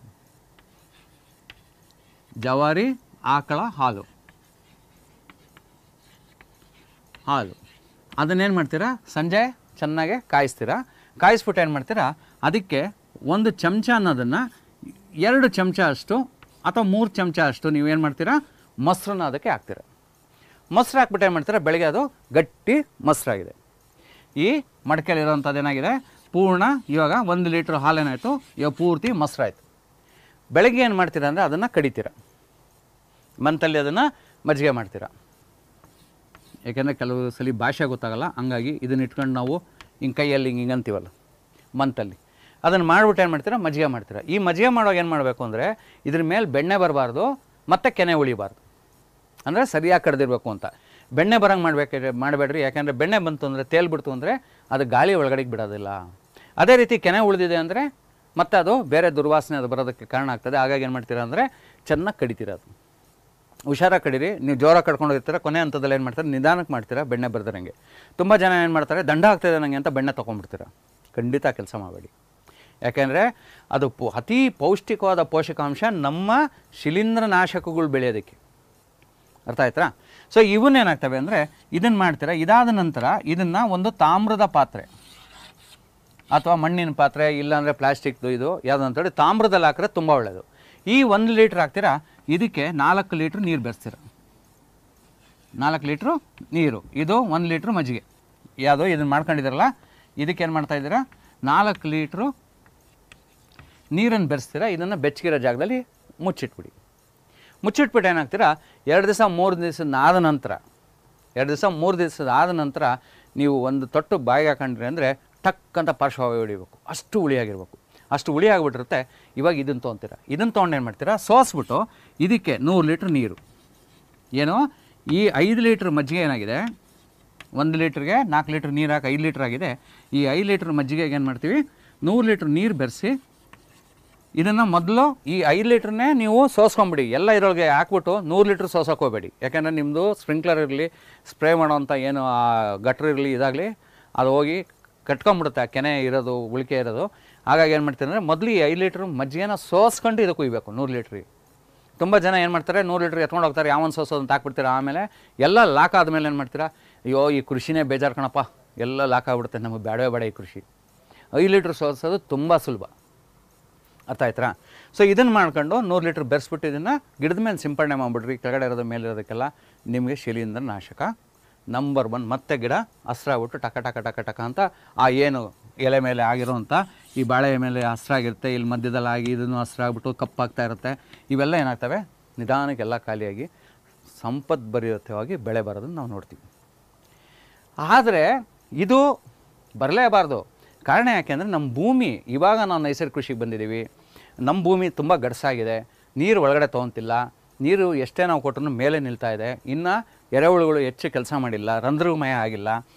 B: ಜವಾರಿ ಆಕಳ ಹಾಲು ಅದನ್ನೇನು ಮಾಡ್ತೀರಾ, ಸಂಜೆ ಚೆನ್ನಾಗೆ ಕಾಯಿಸ್ತೀರಾ. ಕಾಯಿಸ್ಬಿಟ್ಟು ಏನು ಮಾಡ್ತೀರಾ, ಅದಕ್ಕೆ 1 ಚಮಚ ಅನ್ನೋದನ್ನು 2 ಚಮಚ ಅಷ್ಟು ಅಥವಾ 3 ಚಮಚ ಅಷ್ಟು ನೀವೇನು ಮಾಡ್ತೀರಾ, ಮೊಸರನ್ನ ಅದಕ್ಕೆ ಹಾಕ್ತೀರ. ಮೊಸರು ಹಾಕ್ಬಿಟ್ಟು ಏನು ಮಾಡ್ತೀರಾ, ಬೆಳಗ್ಗೆ ಅದು ಗಟ್ಟಿ ಮೊಸರಾಗಿದೆ. ಈ ಮಡಕೆಯಲ್ಲಿರೋಂಥದ್ದು ಏನಾಗಿದೆ, ಪೂರ್ಣ ಇವಾಗ 1 ಲೀಟ್ರ್ ಹಾಲೇನಾಯಿತು, ಇವಾಗ ಪೂರ್ತಿ ಮೊಸರಾಯಿತು. ಬೆಳಗ್ಗೆ ಏನು ಮಾಡ್ತೀರಾ ಅಂದರೆ ಅದನ್ನು ಕಡಿತೀರ. ಮಂತಲ್ಲಿ ಅದನ್ನು ಮಜ್ಜಿಗೆ ಮಾಡ್ತೀರಾ. ಯಾಕೆಂದರೆ ಕೆಲವು ಸಲ ಭಾಷೆ ಗೊತ್ತಾಗಲ್ಲ, ಹಂಗಾಗಿ ಇದನ್ನ ಇಟ್ಕೊಂಡು ನಾವು ಹಿಂಗೆ ಕೈಯಲ್ಲಿ ಹಿಂಗೆ ಅಂತೀವಲ್ಲ ಮಂತಲ್ಲಿ, ಅದನ್ನು ಮಾಡಿಬಿಟ್ಟು ಏನು ಮಾಡ್ತೀರಾ, ಮಜ್ಜಿಗೆ ಮಾಡ್ತೀರಾ. ಈ ಮಜ್ಜಿಗೆ ಮಾಡುವಾಗ ಏನು ಮಾಡಬೇಕು ಅಂದರೆ ಇದ್ರ ಮೇಲೆ ಬೆಣ್ಣೆ ಬರಬಾರ್ದು ಮತ್ತು ಕೆನೆ ಉಳಿಬಾರ್ದು, ಅಂದರೆ ಸರಿಯಾಗಿ ಕಡ್ದಿರಬೇಕು ಅಂತ. ಬೆಣ್ಣೆ ಬರೋಂಗೆ ಮಾಡಬೇಡ್ರಿ, ಯಾಕೆಂದರೆ ಬೆಣ್ಣೆ ಬಂತು ಅಂದರೆ ತೇಲ್ಬಿಡ್ತು ಅಂದರೆ ಅದು ಗಾಳಿ ಒಳಗಡೆಗೆ ಬಿಡೋದಿಲ್ಲ. ಅದೇ ರೀತಿ ಕೆನೆ ಉಳಿದಿದೆ ಅಂದರೆ ಮತ್ತು ಅದು ಬೇರೆ ದುರ್ವಾಸನೆ ಅದು ಬರೋದಕ್ಕೆ ಕಾರಣ ಆಗ್ತದೆ. ಹಾಗಾಗಿ ಏನು ಮಾಡ್ತೀರಾ ಅಂದರೆ ಚೆನ್ನಾಗಿ ಕಡಿತೀರ, ಅದು ಹುಷಾರಾಗಿ ಕಡೀರಿ. ನೀವು ಜೋರಾಗಿ ಕಡ್ಕೊಂಡು ಹೋಗಿರ್ತೀರ, ಕೊನೆ ಹಂತದಲ್ಲಿ ಏನು ಮಾಡ್ತಾರೆ, ನಿಧಾನಕ್ಕೆ ಮಾಡ್ತೀರಾ, ಬೆಣ್ಣೆ ಬರ್ದಿರಂಗೆ. ತುಂಬ ಜನ ಏನು ಮಾಡ್ತಾರೆ, ದಂಡ ಆಗ್ತಾಯಿದೆ ನನಗೆ ಅಂತ ಬೆಣ್ಣೆ ತೊಗೊಂಡ್ಬಿಡ್ತೀರ. ಖಂಡಿತ ಕೆಲಸ ಮಾಡಬೇಡಿ, ಯಾಕೆಂದರೆ ಅದು ಅತಿ ಪೌಷ್ಟಿಕವಾದ ಪೋಷಕಾಂಶ ನಮ್ಮ ಶಿಲೀಂಧ್ರನಾಶಕಗಳು ಬೆಳೆಯೋದಕ್ಕೆ. ಅರ್ಥ ಆಯ್ತಾ? ಸೊ ಇವನ್ನೇನಾಗ್ತವೆ ಅಂದರೆ ಇದನ್ನು ಮಾಡ್ತೀರಾ. ಇದಾದ ನಂತರ ಇದನ್ನು ಒಂದು ತಾಮ್ರದ ಪಾತ್ರೆ ಅಥವಾ ಮಣ್ಣಿನ ಪಾತ್ರೆ, ಇಲ್ಲಾಂದರೆ ಪ್ಲಾಸ್ಟಿಕ್ದು, ಇದು ಯಾವುದಂತೇಳಿ ತಾಮ್ರದಲ್ಲಿ ಹಾಕಿದ್ರೆ ತುಂಬ ಒಳ್ಳೆಯದು. ಈ 1 ಲೀಟ್ರ್ ಹಾಕ್ತೀರಾ, ಇದಕ್ಕೆ 4 ಲೀಟ್ರ್ ನೀರು ಬೆರೆಸ್ತೀರ. 4 ಲೀಟ್ರು ನೀರು, ಇದು 1 ಲೀಟ್ರ್ ಮಜ್ಜಿಗೆ. ಯಾವುದೋ ಇದನ್ನು ಮಾಡ್ಕೊಂಡಿದ್ದೀರಲ್ಲ, ಇದಕ್ಕೇನು ಮಾಡ್ತಾಯಿದ್ದೀರಾ, 4 ಲೀಟ್ರು ನೀರನ್ನು ಬೆರೆಸ್ತೀರ. ಇದನ್ನು ಬೆಚ್ಚಗಿರೋ ಜಾಗದಲ್ಲಿ ಮುಚ್ಚಿಟ್ಬಿಡಿ. ಮುಚ್ಚಿಟ್ಬಿಟ್ಟು ಏನಾಗ್ತೀರಾ, 2 ದಿವಸ 3 ದಿವಸದ ಆದ ನಂತರ 2 ದಿವಸ 3 ದಿವಸದ ಆದ ನಂತರ ನೀವು ಒಂದು ತೊಟ್ಟು ಬಾಯಿಗೆ ಹಾಕೊಂಡ್ರಿ ಅಂದರೆ ಟಕ್ ಅಂತ ಪಾರ್ಶ್ವವಾಯು ಹೊಡಿಬೇಕು, ಅಷ್ಟು ಹುಳಿಯಾಗಿರ್ಬೇಕು. ಅಷ್ಟು ಹುಳಿ ಆಗಿಬಿಟ್ಟಿರುತ್ತೆ. ಇವಾಗ ಇದನ್ನು ತೊಗೊತೀರ. ಇದನ್ನು ತೊಗೊಂಡು ಏನು ಮಾಡ್ತೀರಾ, ಸೋಸ್ಬಿಟ್ಟು ಇದಕ್ಕೆ 100 ಲೀಟ್ರ್ ನೀರು, ಏನೋ ಈ 5 ಲೀಟ್ರ್ ಮಜ್ಜಿಗೆ ಏನಾಗಿದೆ, 1 ಲೀಟ್ರಿಗೆ 4 ಲೀಟ್ರ್ ನೀರು ಹಾಕಿ 5 ಲೀಟ್ರ್ ಆಗಿದೆ. ಈ 5 ಲೀಟ್ರ್ ಮಜ್ಜಿಗೆಗೆ ಏನು ಮಾಡ್ತೀವಿ, 100 ಲೀಟ್ರ್ ನೀರು ಬೆರೆಸಿ ಇದನ್ನು ಮೊದಲು ಈ 5 ಲೀಟ್ರನ್ನೇ ನೀವು ಸೋಸ್ಕೊಂಬಿಡಿ. ಎಲ್ಲ ಇದರೊಳಗೆ ಹಾಕ್ಬಿಟ್ಟು 100 ಲೀಟ್ರ್ ಸೋಸೋಕೆ ಹೋಗಬೇಡಿ. ಯಾಕೆಂದರೆ ನಿಮ್ಮದು ಸ್ಪ್ರಿಂಕ್ಲರ್ ಇರಲಿ, ಸ್ಪ್ರೇ ಮಾಡೋವಂಥ ಏನು ಆ ಗಟ್ರ್ ಇರಲಿ, ಇದಾಗಲಿ, ಅದು ಹೋಗಿ ಕಟ್ಕೊಂಬಿಡುತ್ತೆ, ಆ ಕೆನೆ ಇರೋದು, ಉಳಿಕೆ ಇರೋದು. ಹಾಗಾಗಿ ಏನು ಮಾಡ್ತೀರಿ ಅಂದರೆ ಮೊದಲು ಈ 5 ಲೀಟ್ರ್ ಮಜ್ಜಿಗೆನ ಸೋಸ್ಕೊಂಡು ಇದಕ್ಕೆ ಕುಯ್ಬೇಕು 100 ಲೀಟ್ರಿಗೆ. ತುಂಬ ಜನ ಏನು ಮಾಡ್ತಾರೆ, 100 ಲೀಟ್ರ್ ಎತ್ಕೊಂಡು ಹೋಗ್ತಾರೆ, ಯಾವನ್ ಸೋಸೋದು ಅಂತ ಹಾಕ್ಬಿಡ್ತೀರಾ. ಆಮೇಲೆ ಎಲ್ಲ ಲಾಕ್ ಆದಮೇಲೆ ಏನು ಮಾಡ್ತೀರಾ, ಅಯ್ಯೋ ಈ ಕೃಷಿನೇ ಬೇಜಾರು ಕಣಪ್ಪ, ಎಲ್ಲ ಲಾಕ್ ಆಗಿಬಿಡುತ್ತೆ, ನಮಗೆ ಬೇಡವೇ ಬೇಡ ಈ ಕೃಷಿ. 5 ಲೀಟ್ರ್ ಸೋಸೋದು ತುಂಬ ಸುಲಭ. ಅರ್ಥ ಆಯ್ತಾ? ಸೊ ಇದನ್ನು ಮಾಡ್ಕೊಂಡು 100 ಲೀಟ್ರ್ ಬೆರೆಸ್ಬಿಟ್ಟು ಇದನ್ನು ಗಿಡದ ಮೇಲೆ ಸಿಂಪಡಣೆ ಮಾಡಿಬಿಡ್ರಿ. ಕೆಳಗಡೆ ಇರೋದು ಮೇಲೆ ಇರೋದಕ್ಕೆಲ್ಲ ನಿಮಗೆ ಶಿಲೀಂಧ್ರ ನಾಶಕ ನಂಬರ್ 1. ಮತ್ತೆ ಗಿಡ ಹಸ್ರಾಗ್ಬಿಟ್ಟು ಟಕ ಟಕ ಟಕ ಟಕ ಅಂತ ಆ ಏನು ಎಲೆ ಮೇಲೆ ಆಗಿರೋಂಥ ಈ ಬಾಳೆ ಮೇಲೆ ಹಸ್ರಾಗಿರುತ್ತೆ, ಇಲ್ಲಿ ಮಧ್ಯದಲ್ಲಿ ಆಗಿ ಇದನ್ನು ಹಸ್ರಾಗ್ಬಿಟ್ಟು ಕಪ್ಪಾಗ್ತಾ ಇರುತ್ತೆ. ಇವೆಲ್ಲ ಏನಾಗ್ತವೆ, ನಿಧಾನಕ್ಕೆಲ್ಲ ಖಾಲಿಯಾಗಿ ಸಂಪದ್ಭರಿತವಾಗಿ ಬೆಳೆ ಬರೋದನ್ನು ನಾವು ನೋಡ್ತೀವಿ. ಆದರೆ ಇದು ಬರಲೇಬಾರ್ದು. ಕಾರಣ ಯಾಕೆಂದರೆ ನಮ್ಮ ಭೂಮಿ, ಇವಾಗ ನಾವು ನೈಸರ್ಗಿಕ ಕೃಷಿಗೆ ಬಂದಿದ್ದೀವಿ, ನಮ್ಮ ಭೂಮಿ ತುಂಬ ಗಡಸಾಗಿದೆ, ನೀರು ಒಳಗಡೆ ತೊಗೊತಿಲ್ಲ, ನೀರು ಎಷ್ಟೇ ನಾವು ಕೊಟ್ಟರು ಮೇಲೆ ನಿಲ್ತಾ ಇದೆ, ಇನ್ನು ಎರೆಹುಳುಗಳು ಹೆಚ್ಚು ಕೆಲಸ ಮಾಡಿಲ್ಲ, ರಂಧ್ರಮಯ ಆಗಿಲ್ಲ.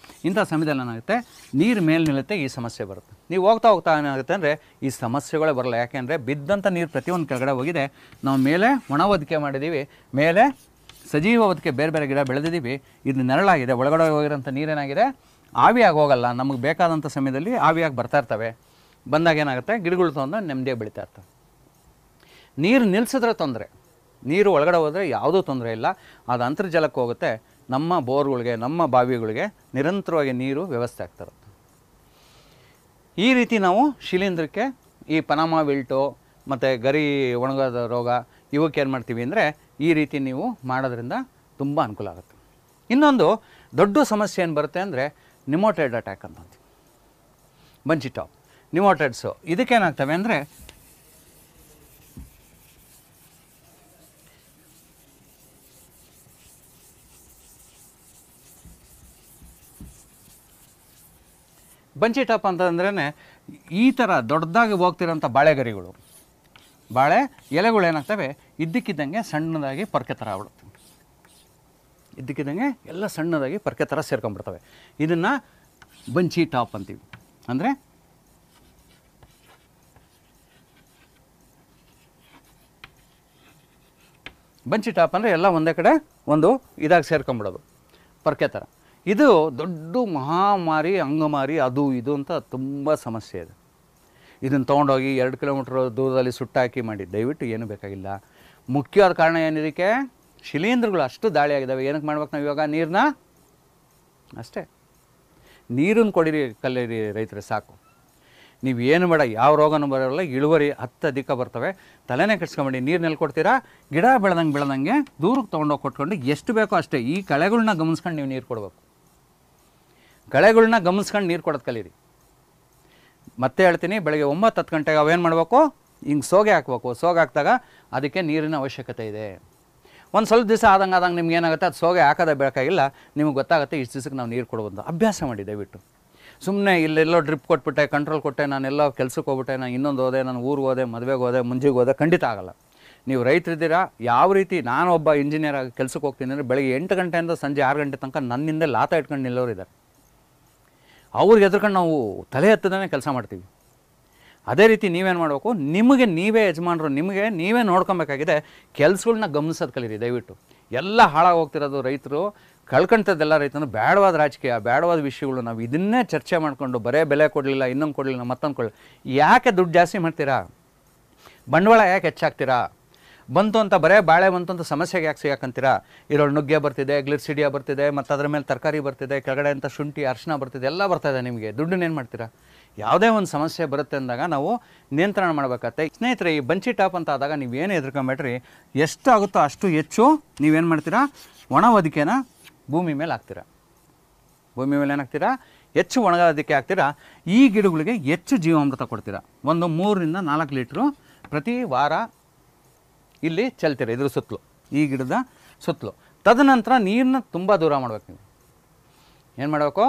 B: ಇಂಥ ಸಮಯದಲ್ಲಿ ಏನಾಗುತ್ತೆ, ನೀರು ಮೇಲೆ ನಿಲ್ಲುತ್ತೆ, ಈ ಸಮಸ್ಯೆ ಬರುತ್ತೆ. ನೀವು ಹೋಗ್ತಾ ಹೋಗ್ತಾ ಏನಾಗುತ್ತೆ ಅಂದರೆ ಈ ಸಮಸ್ಯೆಗಳೇ ಬರಲ್ಲ. ಯಾಕೆಂದರೆ ಬಿದ್ದಂಥ ನೀರು ಪ್ರತಿಯೊಂದು ಕೆಳಗಡೆ ಹೋಗಿದೆ. ನಾವು ಮೇಲೆ ಒಣ ಒದಿಕೆ ಮಾಡಿದ್ದೀವಿ, ಮೇಲೆ ಸಜೀವ ಒದಿಕೆ ಬೇರೆ ಬೇರೆ ಗಿಡ ಬೆಳೆದಿದ್ದೀವಿ, ಇದು ನೆರಳಾಗಿದೆ. ಒಳಗಡೆ ಹೋಗಿರೋಂಥ ನೀರೇನಾಗಿದೆ, ಆವಿಯಾಗಿ ಹೋಗಲ್ಲ, ನಮಗೆ ಬೇಕಾದಂಥ ಸಮಯದಲ್ಲಿ ಆವಿಯಾಗಿ ಬರ್ತಾ ಇರ್ತವೆ. ಬಂದಾಗ ಏನಾಗುತ್ತೆ, ಗಿಡಗಳು ತೊಗೊಂಡು ನೆಮ್ಮದಿಯಾಗಿ ಬೆಳೀತಾ ಇರ್ತವೆ. ನೀರು ನಿಲ್ಲಿಸಿದ್ರೆ ತೊಂದರೆ, ನೀರು ಒಳಗಡೆ ಹೋದರೆ ಯಾವುದೂ ತೊಂದರೆ ಇಲ್ಲ, ಅದು ಅಂತರ್ಜಲಕ್ಕೆ ಹೋಗುತ್ತೆ. ನಮ್ಮ ಬೋರ್ಗಳಿಗೆ, ನಮ್ಮ ಬಾವಿಗಳಿಗೆ ನಿರಂತರವಾಗಿ ನೀರು ವ್ಯವಸ್ಥೆ ಆಗ್ತಿರುತ್ತೆ. ಈ ರೀತಿ ನಾವು ಶಿಲೀಂಧ್ರಕ್ಕೆ ಈ ಪನಾಮ ವಿಲ್ಟು ಮತ್ತು ಗರಿ ಒಣಗೋದ ರೋಗ ಇವಕ್ಕೆ ಏನು ಮಾಡ್ತೀವಿ ಅಂದರೆ ಈ ರೀತಿ ನೀವು ಮಾಡೋದ್ರಿಂದ ತುಂಬ ಅನುಕೂಲ ಆಗುತ್ತೆ. ಇನ್ನೊಂದು ದೊಡ್ಡ ಸಮಸ್ಯೆ ಏನು ಬರುತ್ತೆ ಅಂದರೆ ನಿಮೋಟೆಡ್ ಅಟ್ಯಾಕ್ ಅಂತ ಅಂತೀವಿ, ಬಂಚಿ ಟಾಪ್ ನಿಮೋಟೆಡ್ಸು. ಇದಕ್ಕೇನಾಗ್ತವೆ ಅಂದರೆ ಬಂಚಿ ಟಾಪ್ ಅಂತಂದ್ರೇ ಈ ಥರ ದೊಡ್ಡದಾಗಿ ಹೋಗ್ತಿರೋಂಥ ಬಾಳೆಗರಿಗಳು, ಬಾಳೆ ಎಲೆಗಳು ಏನಾಗ್ತವೆ, ಇದ್ದಕ್ಕಿದ್ದಂಗೆ ಸಣ್ಣದಾಗಿ ಪೊರ್ಕೆ ಥರ ಆಗ್ಬಿಡುತ್ತೆ. ಇದ್ದಕ್ಕಿದ್ದಂಗೆ ಎಲ್ಲ ಸಣ್ಣದಾಗಿ ಪೊರ್ಕೆ ಥರ ಸೇರ್ಕೊಂಡ್ಬಿಡ್ತವೆ. ಇದನ್ನು ಬಂಚಿ ಟಾಪ್ ಅಂತೀವಿ. ಅಂದರೆ ಬಂಚಿ ಟಾಪ್ ಅಂದರೆ ಎಲ್ಲ ಒಂದೇ ಕಡೆ ಒಂದು ಇದಾಗಿ ಸೇರ್ಕೊಂಡ್ಬಿಡೋದು, ಪೊರ್ಕೆ ಥರ. ಇದು ದೊಡ್ಡ ಮಹಾಮಾರಿ, ಅಂಗಮಾರಿ, ಅದು ಇದು ಅಂತ ತುಂಬ ಸಮಸ್ಯೆ ಇದೆ. ಇದನ್ನು ತೊಗೊಂಡೋಗಿ 2 ಕಿಲೋಮೀಟ್ರ್ ದೂರದಲ್ಲಿ ಸುಟ್ಟಾಕಿ ಮಾಡಿ ದಯವಿಟ್ಟು ಏನೂ ಬೇಕಾಗಿಲ್ಲ. ಮುಖ್ಯವಾದ ಕಾರಣ ಏನಿದಕ್ಕೆ, ಶಿಲೀಂಧ್ರಗಳು ಅಷ್ಟು ದಾಳಿಯಾಗಿದ್ದಾವೆ. ಏನಕ್ಕೆ ಮಾಡ್ಬೇಕು ನಾವು ಇವಾಗ, ನೀರನ್ನ ಅಷ್ಟೇ, ನೀರನ್ನು ಕೊಡಿರಿ, ಕಲ್ಲೀರಿ ರೈತರೆ, ಸಾಕು. ನೀವು ಏನು ಬೇಡ, ಯಾವ ರೋಗನೂ ಬರೋಲ್ಲ, ಇಳುವರಿ 10 ಅಧಿಕ ಬರ್ತವೆ. ತಲೆನೇ ಕೆಡ್ಸ್ಕೊಂಬೇಡಿ. ನೀರು ನೆಲ್ ಕೊಡ್ತೀರಾ, ಗಿಡ ಬೆಳೆದಂಗೆ ದೂರಕ್ಕೆ ತೊಗೊಂಡೋಗಿ ಕೊಟ್ಕೊಂಡು ಎಷ್ಟು ಬೇಕೋ ಅಷ್ಟೇ. ಈ ಕಳೆಗಳನ್ನ ಗಮನಿಸ್ಕೊಂಡು ನೀವು ನೀರು ಕೊಡಬೇಕು. ಕಳೆಗಳನ್ನ ಗಮನಿಸ್ಕೊಂಡು ನೀರು ಕೊಡೋದು ಕಲೀರಿ. ಮತ್ತೆ ಹೇಳ್ತೀನಿ, ಬೆಳಗ್ಗೆ 9-10 ಗಂಟೆಗೆ ಅವೇನು ಮಾಡಬೇಕು, ಹಿಂಗೆ ಸೋಗೆ ಹಾಕಬೇಕು. ಸೋಗೆ ಹಾಕಿದಾಗ ಅದಕ್ಕೆ ನೀರಿನ ಅವಶ್ಯಕತೆ ಇದೆ. ಒಂದು ಸ್ವಲ್ಪ ದಿವಸ ಆದಂಗೆ ನಿಮ್ಗೆ ಏನಾಗುತ್ತೆ, ಅದು ಸೋಗೆ ಹಾಕೋದೇ ಬೇಕಾಗಿಲ್ಲ, ನಿಮ್ಗೆ ಗೊತ್ತಾಗುತ್ತೆ ಇಷ್ಟು ದಿವಸಕ್ಕೆ ನಾವು ನೀರು ಕೊಡ್ಬೋದು. ಅಭ್ಯಾಸ ಮಾಡಿ ದಯವಿಟ್ಟು. ಸುಮ್ಮನೆ ಇಲ್ಲೆಲ್ಲೋ ಡ್ರಿಪ್ ಕೊಟ್ಬಿಟ್ಟೆ, ಕಂಟ್ರೋಲ್ ಕೊಟ್ಟೆ, ನಾನೆಲ್ಲೋ ಕೆಲ್ಸಕ್ಕೆ ಹೋಗ್ಬಿಟ್ಟೆ, ನಾನು ಇನ್ನೊಂದು ಹೋದೆ, ನಾನು ಊರಿಗೆ ಹೋದೆ, ಮದುವೆಗೆ ಹೋದೆ, ಮುಂಜಿಗೆ ಹೋದೆ, ಖಂಡಿತ ಆಗಲ್ಲ. ನೀವು ರೈತರಿದ್ದೀರಾ, ಯಾವ ರೀತಿ ನಾನು ಒಬ್ಬ ಇಂಜಿನಿಯರ್ ಆಗಿ ಕೆಲ್ಸಕ್ಕೆ ಹೋಗ್ತೀನಿ ಅಂದರೆ ಬೆಳಗ್ಗೆ 8 ಗಂಟೆಯಿಂದ ಸಂಜೆ 6 ಗಂಟೆ ತನಕ ನನ್ನಿಂದ ಲಾತ ಇಟ್ಕೊಂಡು ನಿಲ್ಲೋರು ಇದ್ದಾರೆ. ಅವ್ರಿಗೆ ಎದ್ಕೊಂಡು ನಾವು ತಲೆ ಎತ್ತದೇ ಕೆಲಸ ಮಾಡ್ತೀವಿ. ಅದೇ ರೀತಿ ನೀವೇನು ಮಾಡಬೇಕು, ನಿಮಗೆ ನೀವೇ ಯಜಮಾನರು, ನಿಮಗೆ ನೀವೇ ನೋಡ್ಕೊಬೇಕಾಗಿದೆ. ಕೆಲಸಗಳನ್ನ ಗಮನಿಸೋದು ಕಲೀರಿ ದಯವಿಟ್ಟು. ಎಲ್ಲ ಹಾಳಾಗಿ ಹೋಗ್ತಿರೋದು ರೈತರು, ಕಳ್ಕೊಂತದ್ದೆಲ್ಲ ರೈತರು ಬೇಡವಾದ ರಾಜಕೀಯ, ಬೇಡವಾದ ವಿಷಯಗಳು. ನಾವು ಇದನ್ನೇ ಚರ್ಚೆ ಮಾಡಿಕೊಂಡು ಬರೇ ಬೆಲೆ ಕೊಡಲಿಲ್ಲ, ಇನ್ನೊಂದು ಕೊಡಲಿಲ್ಲ, ಮತ್ತೊಂದು ಕೊಡಲಿಲ್ಲ. ಯಾಕೆ ದುಡ್ಡು ಜಾಸ್ತಿ ಮಾಡ್ತೀರಾ? ಬಂಡವಾಳ ಯಾಕೆ ಹೆಚ್ಚಾಗ್ತೀರಾ? ಬಂತು ಅಂತ ಬರೇ ಬಾಳೆ ಬಂತು ಅಂತ ಸಮಸ್ಯೆಗೆ ಯಾಕೆ ಸಿಗಾಕಂತೀರಾ? ಇರೋಳು ನುಗ್ಗೆ ಬರ್ತಿದೆ, ಗ್ಲಿರ್ಸಿಡಿಯಾ ಬರ್ತಿದೆ, ಮತ್ತು ಅದ್ರ ಮೇಲೆ ತರಕಾರಿ ಬರ್ತಿದೆ, ಕೆಳಗಡೆ ಅಂತ ಶುಂಠಿ, ಅರಿಶಿನ ಬರ್ತಿದೆ, ಎಲ್ಲ ಬರ್ತಾಯಿದೆ. ನಿಮಗೆ ದುಡ್ಡನ್ನೇನು ಮಾಡ್ತೀರಾ? ಯಾವುದೇ ಒಂದು ಸಮಸ್ಯೆ ಬರುತ್ತೆ ಅಂದಾಗ ನಾವು ನಿಯಂತ್ರಣ ಮಾಡಬೇಕಾಗತ್ತೆ. ಸ್ನೇಹಿತರೆ, ಈ ಬಂಚಿ ಟಾಪ್ ಅಂತ ಆದಾಗ ನೀವೇನು ಹೆದರ್ಕೊಂಬೇಡ್ರಿ. ಎಷ್ಟು ಆಗುತ್ತೋ ಅಷ್ಟು ಹೆಚ್ಚು ನೀವೇನು ಮಾಡ್ತೀರಾ, ಒಣ ಹೊದಿಕೆನ ಭೂಮಿ ಮೇಲೆ ಹಾಕ್ತೀರಾ. ಭೂಮಿ ಮೇಲೆ ಏನಾಗ್ತೀರಾ, ಹೆಚ್ಚು ಒಣಗೋದಕ್ಕೆ ಹಾಕ್ತೀರಾ. ಈ ಗಿಡಗಳಿಗೆ ಹೆಚ್ಚು ಜೀವಾಮೃತ ಕೊಡ್ತೀರಾ. ಒಂದು 3 ರಿಂದ 4 ಲೀಟ್ರು ಪ್ರತಿ ವಾರ ಇಲ್ಲಿ ಚೆಲ್ತೀರ ಇದ್ರ ಸುತ್ತಲೂ, ಈ ಗಿಡದ ಸುತ್ತಲೂ. ತದನಂತರ ನೀರನ್ನ ತುಂಬ ದೂರ ಮಾಡ್ಬೇಕು. ನೀವು ಏನು ಮಾಡಬೇಕು,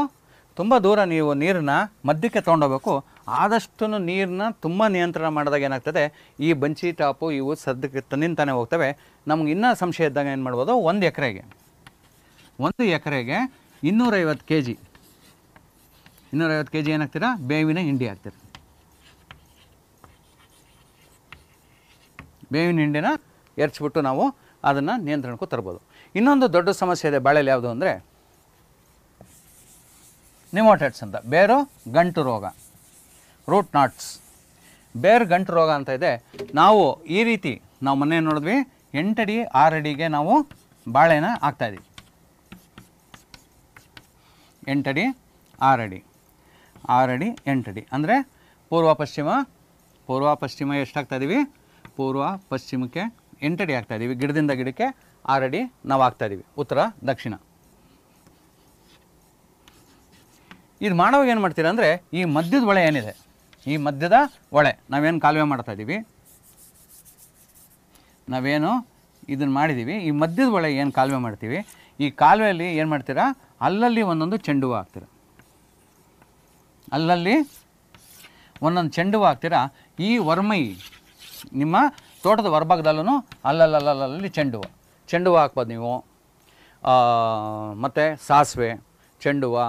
B: ತುಂಬ ದೂರ ನೀವು ನೀರನ್ನ ಮಧ್ಯಕ್ಕೆ ತೊಗೊಂಡೋಗ್ಬೇಕು. ಆದಷ್ಟು ನೀರನ್ನ ತುಂಬ ನಿಯಂತ್ರಣ ಮಾಡಿದಾಗ ಏನಾಗ್ತದೆ, ಈ ಬಂಚಿ ಟಾಪು ಇವು ಸದ್ಯಕ್ಕೆ ತನ್ನಿಂತಾನೆ ಹೋಗ್ತವೆ. ನಮ್ಗೆ ಇನ್ನೂ ಸಂಶಯ ಇದ್ದಾಗ ಏನು ಮಾಡ್ಬೋದು, 1 ಎಕರೆಗೆ 250 kg 250 kg ಏನಾಗ್ತೀರಾ, ಬೇವಿನ ಹಿಂಡಿ ಹಾಕ್ತೀರ. ಬೇವಿನ ಹಿಂಡಿನ ಎರಚ್ಬಿಟ್ಟು ನಾವು ಅದನ್ನು ನಿಯಂತ್ರಣಕ್ಕೂ ತರ್ಬೋದು. ಇನ್ನೊಂದು ದೊಡ್ಡ ಸಮಸ್ಯೆ ಇದೆ ಬಾಳೆಯಲ್ಲಿ, ಯಾವುದು ಅಂದರೆ ನಿಮೋಟೆಡ್ಸ್ ಅಂತ, ಬೇರು ಗಂಟು ರೋಗ, ರೂಟ್ ನಾಟ್ಸ್. ಬೇರು ಗಂಟು ರೋಗ ಅಂತ ಇದೆ. ನಾವು ಈ ರೀತಿ ನಾವು ಮೊನ್ನೆ ನೋಡಿದ್ವಿ, 8 ಅಡಿ 6 ಅಡಿಗೆ ನಾವು ಬಾಳೆನ ಹಾಕ್ತಾಯಿದ್ದೀವಿ. 8 ಅಡಿ 6 ಅಡಿ 6 ಅಡಿ 8 ಅಡಿ ಅಂದರೆ ಪೂರ್ವ ಪಶ್ಚಿಮ ಎಷ್ಟಾಗ್ತಾಯಿದ್ದೀವಿ, ಪೂರ್ವ ಪಶ್ಚಿಮಕ್ಕೆ 8 ಅಡಿ ಹಾಕ್ತಾಯಿದ್ದೀವಿ. ಗಿಡದಿಂದ ಗಿಡಕ್ಕೆ 6 ಅಡಿ ನಾವು ಹಾಕ್ತಾಯಿದ್ದೀವಿ, ಉತ್ತರ ದಕ್ಷಿಣ. ಇದು ಮಾಡೋವಾಗ ಏನು ಮಾಡ್ತೀರಾ ಅಂದರೆ, ಈ ಮಧ್ಯದ ಹೊಳೆ ಏನಿದೆ, ಈ ಮಧ್ಯದ ಹೊಳೆ ನಾವೇನು ಕಾಲುವೆ ಮಾಡ್ತಾಯಿದ್ದೀವಿ, ನಾವೇನು ಇದನ್ನು ಮಾಡಿದ್ದೀವಿ, ಈ ಮಧ್ಯದ ಹೊಳೆ ಏನು ಕಾಲುವೆ ಮಾಡ್ತೀವಿ, ಈ ಕಾಲುವೆಯಲ್ಲಿ ಏನು ಮಾಡ್ತೀರಾ, ಅಲ್ಲಲ್ಲಿ ಒಂದೊಂದು ಚೆಂಡು ಹೂವು ಹಾಕ್ತೀರ. ಅಲ್ಲಲ್ಲಿ ಒಂದೊಂದು ಚೆಂಡು ಹೂವು ಹಾಕ್ತೀರಾ. ಈ ವರ್ಮೈ ನಿಮ್ಮ ತೋಟದ ಹೊರಭಾಗದಲ್ಲೂ ಅಲ್ಲಲ್ಲಿ ಚೆಂಡು ಹೂವು ಹಾಕ್ಬೋದು ನೀವು. ಮತ್ತು ಸಾಸಿವೆ ಚೆಂಡು ಹೂವು,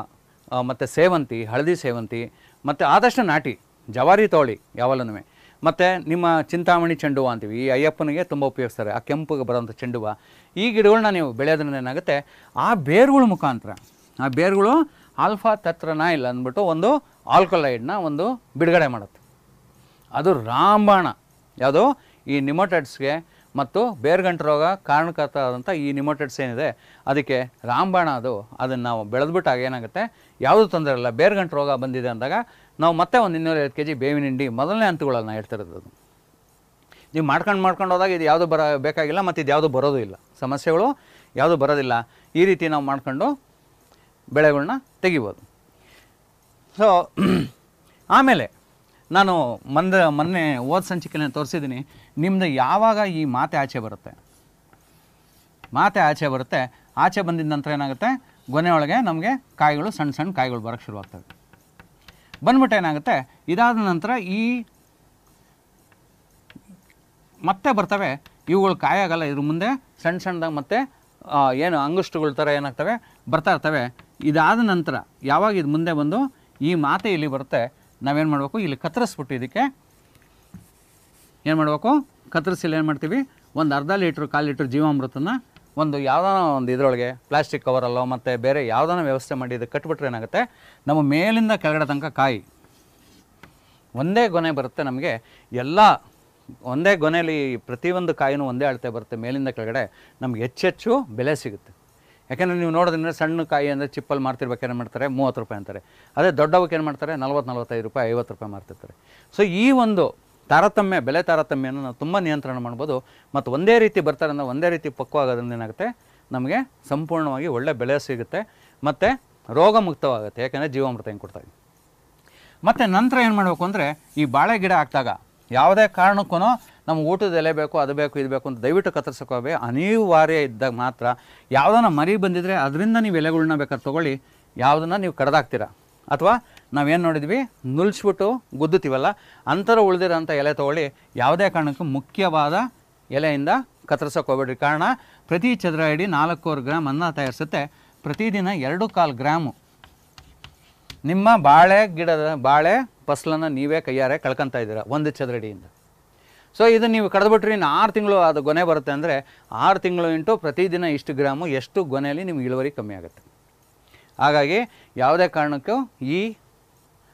B: ಮತ್ತು ಸೇವಂತಿ, ಹಳದಿ ಸೇವಂತಿ, ಮತ್ತು ಆದಷ್ಟು ನಾಟಿ ಜವಾರಿ ತೋಳಿ ಯಾವಲ್ಲೂ. ಮತ್ತು ನಿಮ್ಮ ಚಿಂತಾಮಣಿ ಚೆಂಡು ಹೂವು ಅಂತೀವಿ, ಈ ಅಯ್ಯಪ್ಪನಿಗೆ ತುಂಬ ಉಪಯೋಗಿಸ್ತಾರೆ, ಆ ಕೆಂಪಿಗೆ ಬರೋಂಥ ಚೆಂಡು ಹೂವು. ಈ ಗಿಡಗಳನ್ನ ನೀವು ಬೆಳೆಯೋದ್ರಿಂದ ಏನಾಗುತ್ತೆ, ಆ ಬೇರುಗಳ ಮುಖಾಂತರ, ಆ ಬೇರುಗಳು ಆಲ್ಫಾ ತೆಟ್ರಾನೈಲ್ ಅಂದ್ಬಿಟ್ಟು ಒಂದು ಆಲ್ಕಲೈಡ್ನ ಒಂದು ಬಿಡುಗಡೆ ಮಾಡುತ್ತೆ. ಅದು ರಾಮಬಾಣ. ಯಾವುದು, ಈ ನಿಮೋಟೆಡ್ಸ್ಗೆ ಮತ್ತು ಬೇರುಗಂಟು ರೋಗ ಕಾರಣಕರ್ತ ಆದಂಥ ಈ ನಿಮೋಟೆಡ್ಸ್ ಏನಿದೆ ಅದಕ್ಕೆ ರಾಮಬಾಣ. ಅದನ್ನು ನಾವು ಬೆಳೆದ್ಬಿಟ್ಟಾಗ ಏನಾಗುತ್ತೆ, ಯಾವುದೂ ತೊಂದರೆ ಇಲ್ಲ. ಬೇರುಗಂಟು ರೋಗ ಬಂದಿದೆ ಅಂದಾಗ ನಾವು ಮತ್ತೆ ಒಂದು 250 kg ಬೇವಿನ ಹಿಂಡಿ ಮೊದಲನೇ ಹಂತಗಳನ್ನು ಹೇಳ್ತಿರೋದು. ನೀವು ಮಾಡ್ಕೊಂಡು ಹೋದಾಗ ಇದು ಯಾವುದು ಬೇಕಾಗಿಲ್ಲ, ಮತ್ತು ಇದು ಯಾವುದು ಬರೋದು ಇಲ್ಲ, ಸಮಸ್ಯೆಗಳು ಯಾವುದು ಬರೋದಿಲ್ಲ. ಈ ರೀತಿ ನಾವು ಮಾಡ್ಕೊಂಡು ಬೆಳೆಗಳನ್ನ ತೆಗಿಬೋದು. ಸೊ ಆಮೇಲೆ ನಾನು ಮೊನ್ನೆ ಓದ್ ಸಂಚಿಕೆಯನ್ನು ತೋರಿಸಿದ್ದೀನಿ. ನಿಮ್ಮದು ಯಾವಾಗ ಈ ಮಾತೆ ಆಚೆ ಬರುತ್ತೆ, ಆಚೆ ಬಂದಿದ್ದ ನಂತರ ಏನಾಗುತ್ತೆ, ಗೊನೆ ಒಳಗೆ ನಮಗೆ ಕಾಯಿಗಳು, ಸಣ್ಣ ಸಣ್ಣ ಕಾಯಿಗಳು ಬರೋಕ್ಕೆ ಶುರುವಾಗ್ತವೆ. ಬಂದ್ಬಿಟ್ಟು ಏನಾಗುತ್ತೆ, ಇದಾದ ನಂತರ ಈ ಮತ್ತೆ ಬರ್ತವೆ, ಇವುಗಳು ಕಾಯಾಗಲ್ಲ, ಇದ್ರ ಮುಂದೆ ಸಣ್ಣ ಸಣ್ಣದಾಗ ಮತ್ತೆ ಏನು ಅಂಗುಷ್ಟುಗಳ ಥರ ಏನಾಗ್ತವೆ ಬರ್ತಾ ಇರ್ತವೆ. ಇದಾದ ನಂತರ ಯಾವಾಗ ಇದು ಮುಂದೆ ಬಂದು ಈ ಮಾತೆ ಇಲ್ಲಿ ಬರುತ್ತೆ, ನಾವೇನು ಮಾಡಬೇಕು, ಇಲ್ಲಿ ಕತ್ತರಿಸ್ಬಿಟ್ಟು ಇದಕ್ಕೆ ಏನು ಮಾಡಬೇಕು, ಕತ್ತರಿಸಿಲ್ಲಿ ಏನು ಮಾಡ್ತೀವಿ, ಒಂದು ಅರ್ಧ ಲೀಟ್ರ್ 1/4 ಲೀಟ್ರ್ ಜೀವಾಮೃತನ ಒಂದು ಯಾವುದಾನ ಒಂದು ಇದರೊಳಗೆ ಪ್ಲಾಸ್ಟಿಕ್ ಕವರಲ್ಲೋ ಮತ್ತು ಬೇರೆ ಯಾವುದಾನ ವ್ಯವಸ್ಥೆ ಮಾಡಿ ಇದಕ್ಕೆ ಕಟ್ಬಿಟ್ರೆ ಏನಾಗುತ್ತೆ, ನಮ್ಮ ಮೇಲಿಂದ ಕೆಳಗಡೆ ತನಕ ಕಾಯಿ ಒಂದೇ ಗೊನೆ ಬರುತ್ತೆ. ನಮಗೆ ಎಲ್ಲ ಒಂದೇ ಗೊನೆಯಲ್ಲಿ ಪ್ರತಿಯೊಂದು ಕಾಯಿನೂ ಒಂದೇ ಅಳತೆ ಬರುತ್ತೆ. ಮೇಲಿಂದ ಕೆಳಗಡೆ ನಮ್ಗೆ ಹೆಚ್ಚೆಚ್ಚು ಬೆಲೆ ಸಿಗುತ್ತೆ. ಯಾಕೆಂದರೆ ನೀವು ನೋಡೋದಂದರೆ ಸಣ್ಣ ಕಾಯಿ ಅಂದರೆ ಚಿಪ್ಪಲ್ಲಿ ಮಾರ್ತಿರ್ಬೇಕು ಏನು ಮಾಡ್ತಾರೆ, 30 ರೂಪಾಯಿ ಅಂತಾರೆ. ಅದೇ ದೊಡ್ಡವಕ್ಕೆ ಏನು ಮಾಡ್ತಾರೆ, 40-45 ರೂಪಾಯಿ, 50 ರೂಪಾಯಿ ಮಾರ್ತಿರ್ತಾರೆ. ಸೊ ಈ ಒಂದು ತಾರತಮ್ಯ, ಬೆಲೆ ತಾರತಮ್ಯನ ನಾವು ತುಂಬ ನಿಯಂತ್ರಣ ಮಾಡ್ಬೋದು. ಮತ್ತು ಒಂದೇ ರೀತಿ ಬರ್ತಾರೆ ಅಂದರೆ ಒಂದೇ ರೀತಿ ಪಕ್ವಾಗೋದ್ರಿಂದ ಏನಾಗುತ್ತೆ, ನಮಗೆ ಸಂಪೂರ್ಣವಾಗಿ ಒಳ್ಳೆ ಬೆಲೆ ಸಿಗುತ್ತೆ ಮತ್ತು ರೋಗ ಮುಕ್ತವಾಗುತ್ತೆ. ಯಾಕೆಂದರೆ ಜೀವಾಮೃತ ಹೆಂಗೆ ಕೊಡ್ತಾಯಿದೆ. ಮತ್ತು ನಂತರ ಏನು ಮಾಡಬೇಕು ಅಂದರೆ, ಈ ಬಾಳೆ ಗಿಡ ಹಾಕಿದಾಗ ಯಾವುದೇ ಕಾರಣಕ್ಕೂ ನಮ್ಗೆ ಊಟದ ಎಲೆ ಬೇಕು, ಅದು ಬೇಕು, ಇದು ಬೇಕು ಅಂತ ದಯವಿಟ್ಟು ಕತ್ತರಿಸೋಕೆ ಅನಿವಾರ್ಯ ಇದ್ದಾಗ ಮಾತ್ರ. ಯಾವುದನ್ನ ಮರಿ ಬಂದಿದ್ರೆ ಅದರಿಂದ ನೀವು ಎಲೆಗಳ್ನ ಬೇಕಾದ್ರೆ ತೊಗೊಳ್ಳಿ, ಯಾವುದನ್ನು ನೀವು ಕಡ್ದಾಕ್ತೀರ ಅಥವಾ ನಾವೇನು ನೋಡಿದ್ವಿ ನುಲ್ಸ್ಬಿಟ್ಟು ಗುದ್ದುತ್ತೀವಲ್ಲ ಅಂಥರ ಉಳಿದಿರೋಂಥ ಎಲೆ ತೊಗೊಳ್ಳಿ. ಯಾವುದೇ ಕಾರಣಕ್ಕೂ ಮುಖ್ಯವಾದ ಎಲೆಯಿಂದ ಕತ್ತರಿಸೋಕೆ ಹೋಗ್ಬೇಡ್ರಿ. ಕಾರಣ ಪ್ರತಿ ಚದರ ಅಡಿ 4.25 ಗ್ರಾಮ್ ಅನ್ನ ತಯಾರಿಸುತ್ತೆ. ಪ್ರತಿದಿನ 2.25 ಗ್ರಾಮು ನಿಮ್ಮ ಬಾಳೆ ಫಸಲನ್ನು ನೀವೇ ಕೈಯಾರೆ ಕಳ್ಕೊತಾ ಇದ್ದೀರ ಒಂದು ಚದರ ಅಡಿಯಿಂದ. ಸೊ ಇದನ್ನು ನೀವು ಕಳೆದ್ಬಿಟ್ರಿ, ಇನ್ನು 6 ತಿಂಗಳು ಅದು ಗೊನೆ ಬರುತ್ತೆ ಅಂದರೆ 6 ತಿಂಗಳು ಇಂಟು ಪ್ರತಿದಿನ ಇಷ್ಟು ಗ್ರಾಮು, ಎಷ್ಟು ಗೊನೆಯಲ್ಲಿ ನಿಮ್ಗೆ ಇಳುವರಿ ಕಮ್ಮಿ ಆಗುತ್ತೆ. ಹಾಗಾಗಿ ಯಾವುದೇ ಕಾರಣಕ್ಕೂ ಈ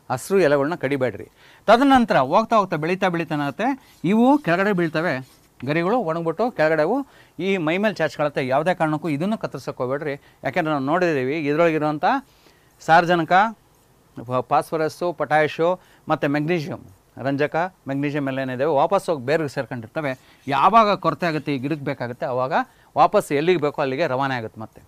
B: ಹಸಿರು ಎಲೆಗಳನ್ನ ಕಡಿಬೇಡ್ರಿ. ತದನಂತರ ಹೋಗ್ತಾ ಬೆಳೀತಾ ಏನಾಗುತ್ತೆ, ಇವು ಕೆಳಗಡೆ ಬೀಳ್ತವೆ, ಗರಿಗಳು ಒಣಗ್ಬಿಟ್ಟು ಕೆಳಗಡೆವು ಈ ಮೈ ಮೇಲೆ ಚಾಚ್ಕೊಳುತ್ತೆ. ಯಾವುದೇ ಕಾರಣಕ್ಕೂ ಇದನ್ನು ಕತ್ತರಿಸೋಕೆ ಹೋಗ್ಬೇಡ್ರಿ. ಯಾಕೆಂದರೆ ನಾವು ನೋಡಿದ್ದೀವಿ ಇದರೊಳಗಿರುವಂಥ ಸಾರ್ವಜನಿಕ, ಫಾಸ್ಫರಸ್ಸು, ಪೊಟ್ಯಾಶು ಮತ್ತು ಮೆಗ್ನೀಷಿಯಮ್, ರಂಜಕ, ಮೆಗ್ನೀಷಿಯಮ್ ಎಲ್ಲ ಏನಿದೆ ವಾಪಸ್ ಹೋಗಿ ಬೇರ್ಗೆ ಸೇರ್ಕೊಂಡಿರ್ತವೆ. ಯಾವಾಗ ಕೊರತೆ ಆಗುತ್ತೆ ಈ ಗಿಡಕ್ಕೆ ಬೇಕಾಗುತ್ತೆ ಆವಾಗ ವಾಪಸ್ ಎಲ್ಲಿಗೆ ಬೇಕೋ ಅಲ್ಲಿಗೆ ರವಾನೆ ಆಗುತ್ತೆ ಮತ್ತೆ.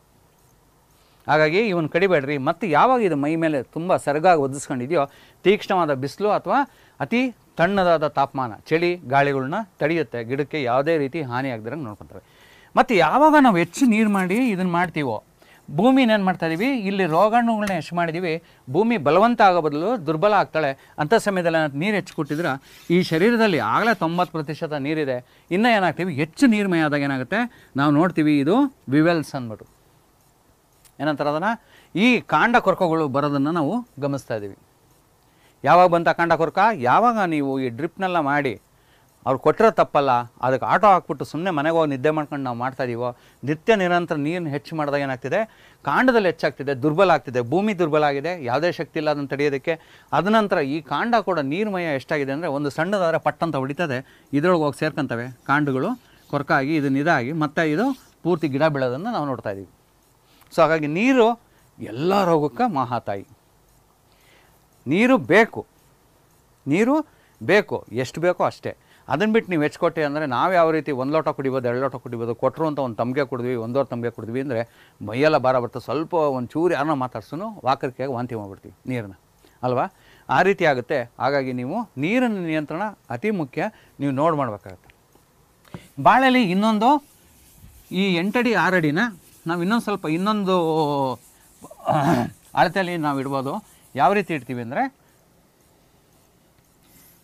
B: ಹಾಗಾಗಿ ಇವನು ಕಡಿಬೇಡ್ರಿ. ಮತ್ತು ಯಾವಾಗ ಇದು ಮೈ ಮೇಲೆ ತುಂಬ ಸರಗಾಗಿ ಒದಿಸ್ಕೊಂಡಿದೆಯೋ ತೀಕ್ಷ್ಣವಾದ ಬಿಸಿಲು ಅಥವಾ ಅತಿ ತಣ್ಣದಾದ ತಾಪಮಾನ, ಚಳಿ ಗಾಳಿಗಳನ್ನ ತಡೆಯುತ್ತೆ, ಗಿಡಕ್ಕೆ ಯಾವುದೇ ರೀತಿ ಹಾನಿ ಆಗದಿರಂಗೆ ನೋಡ್ಕೊತವೆ. ಮತ್ತು ಯಾವಾಗ ನಾವು ಹೆಚ್ಚು ನೀರು ಮಾಡಿ ಇದನ್ನು ಮಾಡ್ತೀವೋ ಭೂಮಿನ ಏನು ಮಾಡ್ತಾಯಿದ್ದೀವಿ, ಇಲ್ಲಿ ರೋಗಾಣುಗಳನ್ನ ಹೆಚ್ಚು ಮಾಡಿದ್ದೀವಿ, ಭೂಮಿ ಬಲವಂತ ಆಗೋ ಬದಲು ದುರ್ಬಲ ಆಗ್ತಾಳೆ. ಅಂಥ ಸಮಯದಲ್ಲಿ ನೀರು ಹೆಚ್ಚು ಕೊಟ್ಟಿದ್ರೆ ಈ ಶರೀರದಲ್ಲಿ ಆಗಲೇ 90% ನೀರಿದೆ, ಇನ್ನೂ ಏನಾಗ್ತೀವಿ ಹೆಚ್ಚು ನೀರ್ಮಯ ಆದಾಗ ಏನಾಗುತ್ತೆ ನಾವು ನೋಡ್ತೀವಿ ಇದು ವಿವೆಲ್ಸ್ ಅಂದ್ಬಿಟ್ಟು ಏನಂತಾರೆ ಅದನ್ನು, ಈ ಕಾಂಡ ಕೊರಕಗಳು ಬರೋದನ್ನು ನಾವು ಗಮನಿಸ್ತಾ ಇದ್ದೀವಿ. ಯಾವಾಗ ಬಂತ ಕಾಂಡ ಕೊರಕ, ಯಾವಾಗ ನೀವು ಈ ಡ್ರಿಪ್ನೆಲ್ಲ ಮಾಡಿ ಅವ್ರು ಕೊಟ್ಟಿರೋ ತಪ್ಪಲ್ಲ, ಅದಕ್ಕೆ ಆಟೋ ಹಾಕ್ಬಿಟ್ಟು ಸುಮ್ಮನೆ ಮನೆಗೆ ಹೋಗಿ ನಿದ್ದೆ ಮಾಡ್ಕೊಂಡು ನಾವು ಮಾಡ್ತಾಯಿದ್ದೀವೋ, ನಿತ್ಯ ನಿರಂತರ ನೀರನ್ನು ಹೆಚ್ಚು ಮಾಡಿದಾಗ ಏನಾಗ್ತಿದೆ ಕಾಂಡದಲ್ಲಿ ಹೆಚ್ಚಾಗ್ತಿದೆ, ದುರ್ಬಲ ಆಗ್ತಿದೆ, ಭೂಮಿ ದುರ್ಬಲ ಆಗಿದೆ, ಯಾವುದೇ ಶಕ್ತಿ ಇಲ್ಲ ಅದನ್ನು ತಡೆಯೋದಕ್ಕೆ. ಅದನಂತರ ಈ ಕಾಂಡ ಕೂಡ ನೀರ್ಮಯ ಎಷ್ಟಾಗಿದೆ ಅಂದರೆ ಒಂದು ಸಣ್ಣದಾದರೆ ಪಟ್ಟಂತ ಹೊಡಿತದೆ, ಇದರೊಳಗೆ ಹೋಗಿ ಸೇರ್ಕೊಂತವೆ ಕಾಂಡಗಳು ಕೊರಕಾಗಿ ಇದನ್ನು ಇದಾಗಿ ಮತ್ತೆ ಇದು ಪೂರ್ತಿ ಗಿಡ ಬೆಳೆಯೋದನ್ನು ನಾವು ನೋಡ್ತಾ ಇದ್ದೀವಿ. ಸೊ ಹಾಗಾಗಿ ನೀರು ಎಲ್ಲ ರೋಗಕ್ಕೆ ಮಹಾತಾಯಿ. ನೀರು ಬೇಕು, ಎಷ್ಟು ಬೇಕೋ ಅಷ್ಟೇ. ಅದನ್ನು ಬಿಟ್ಟು ನೀವು ಹೆಚ್ಚು ಕೊಟ್ಟೆ ಅಂದರೆ ನಾವು ಯಾವ ರೀತಿ 1 ಲೋಟ ಕುಡಿಬೋದು, 2 ಲೋಟ ಕುಡಿಬೋದು, ಕೊಟ್ಟರು ಅಂತ ಒಂದು ತಮಗೆ ಕುಡಿದ್ವಿ, 1.5 ತಮಗೆ ಕುಡಿದ್ವಿ ಅಂದರೆ ಮೈಯೆಲ್ಲ ಭಾರ ಬರ್ತದೆ. ಸ್ವಲ್ಪ ಒಂದು ಚೂರು ಯಾರನ್ನ ಮಾತಾಡ್ಸೂ ವಾಕರಿಕೆಯಾಗಿ ವಾಂತಿ ಮಾಡ್ಬಿಡ್ತೀವಿ ನೀರನ್ನ ಅಲ್ವಾ, ಆ ರೀತಿ ಆಗುತ್ತೆ. ಹಾಗಾಗಿ ನೀವು ನೀರಿನ ನಿಯಂತ್ರಣ ಅತಿ ಮುಖ್ಯ, ನೀವು ನೋಡಿ ಮಾಡಬೇಕಾಗತ್ತೆ. ಬಾಳೆಲಿ ಇನ್ನೊಂದು ಈ 8 ಅಡಿ 6 ಅಡಿನ ನಾವು ಇನ್ನೊಂದು ಅಳತೆಯಲ್ಲಿ ನಾವು ಇಡ್ಬೋದು. ಯಾವ ರೀತಿ ಇಡ್ತೀವಿ ಅಂದರೆ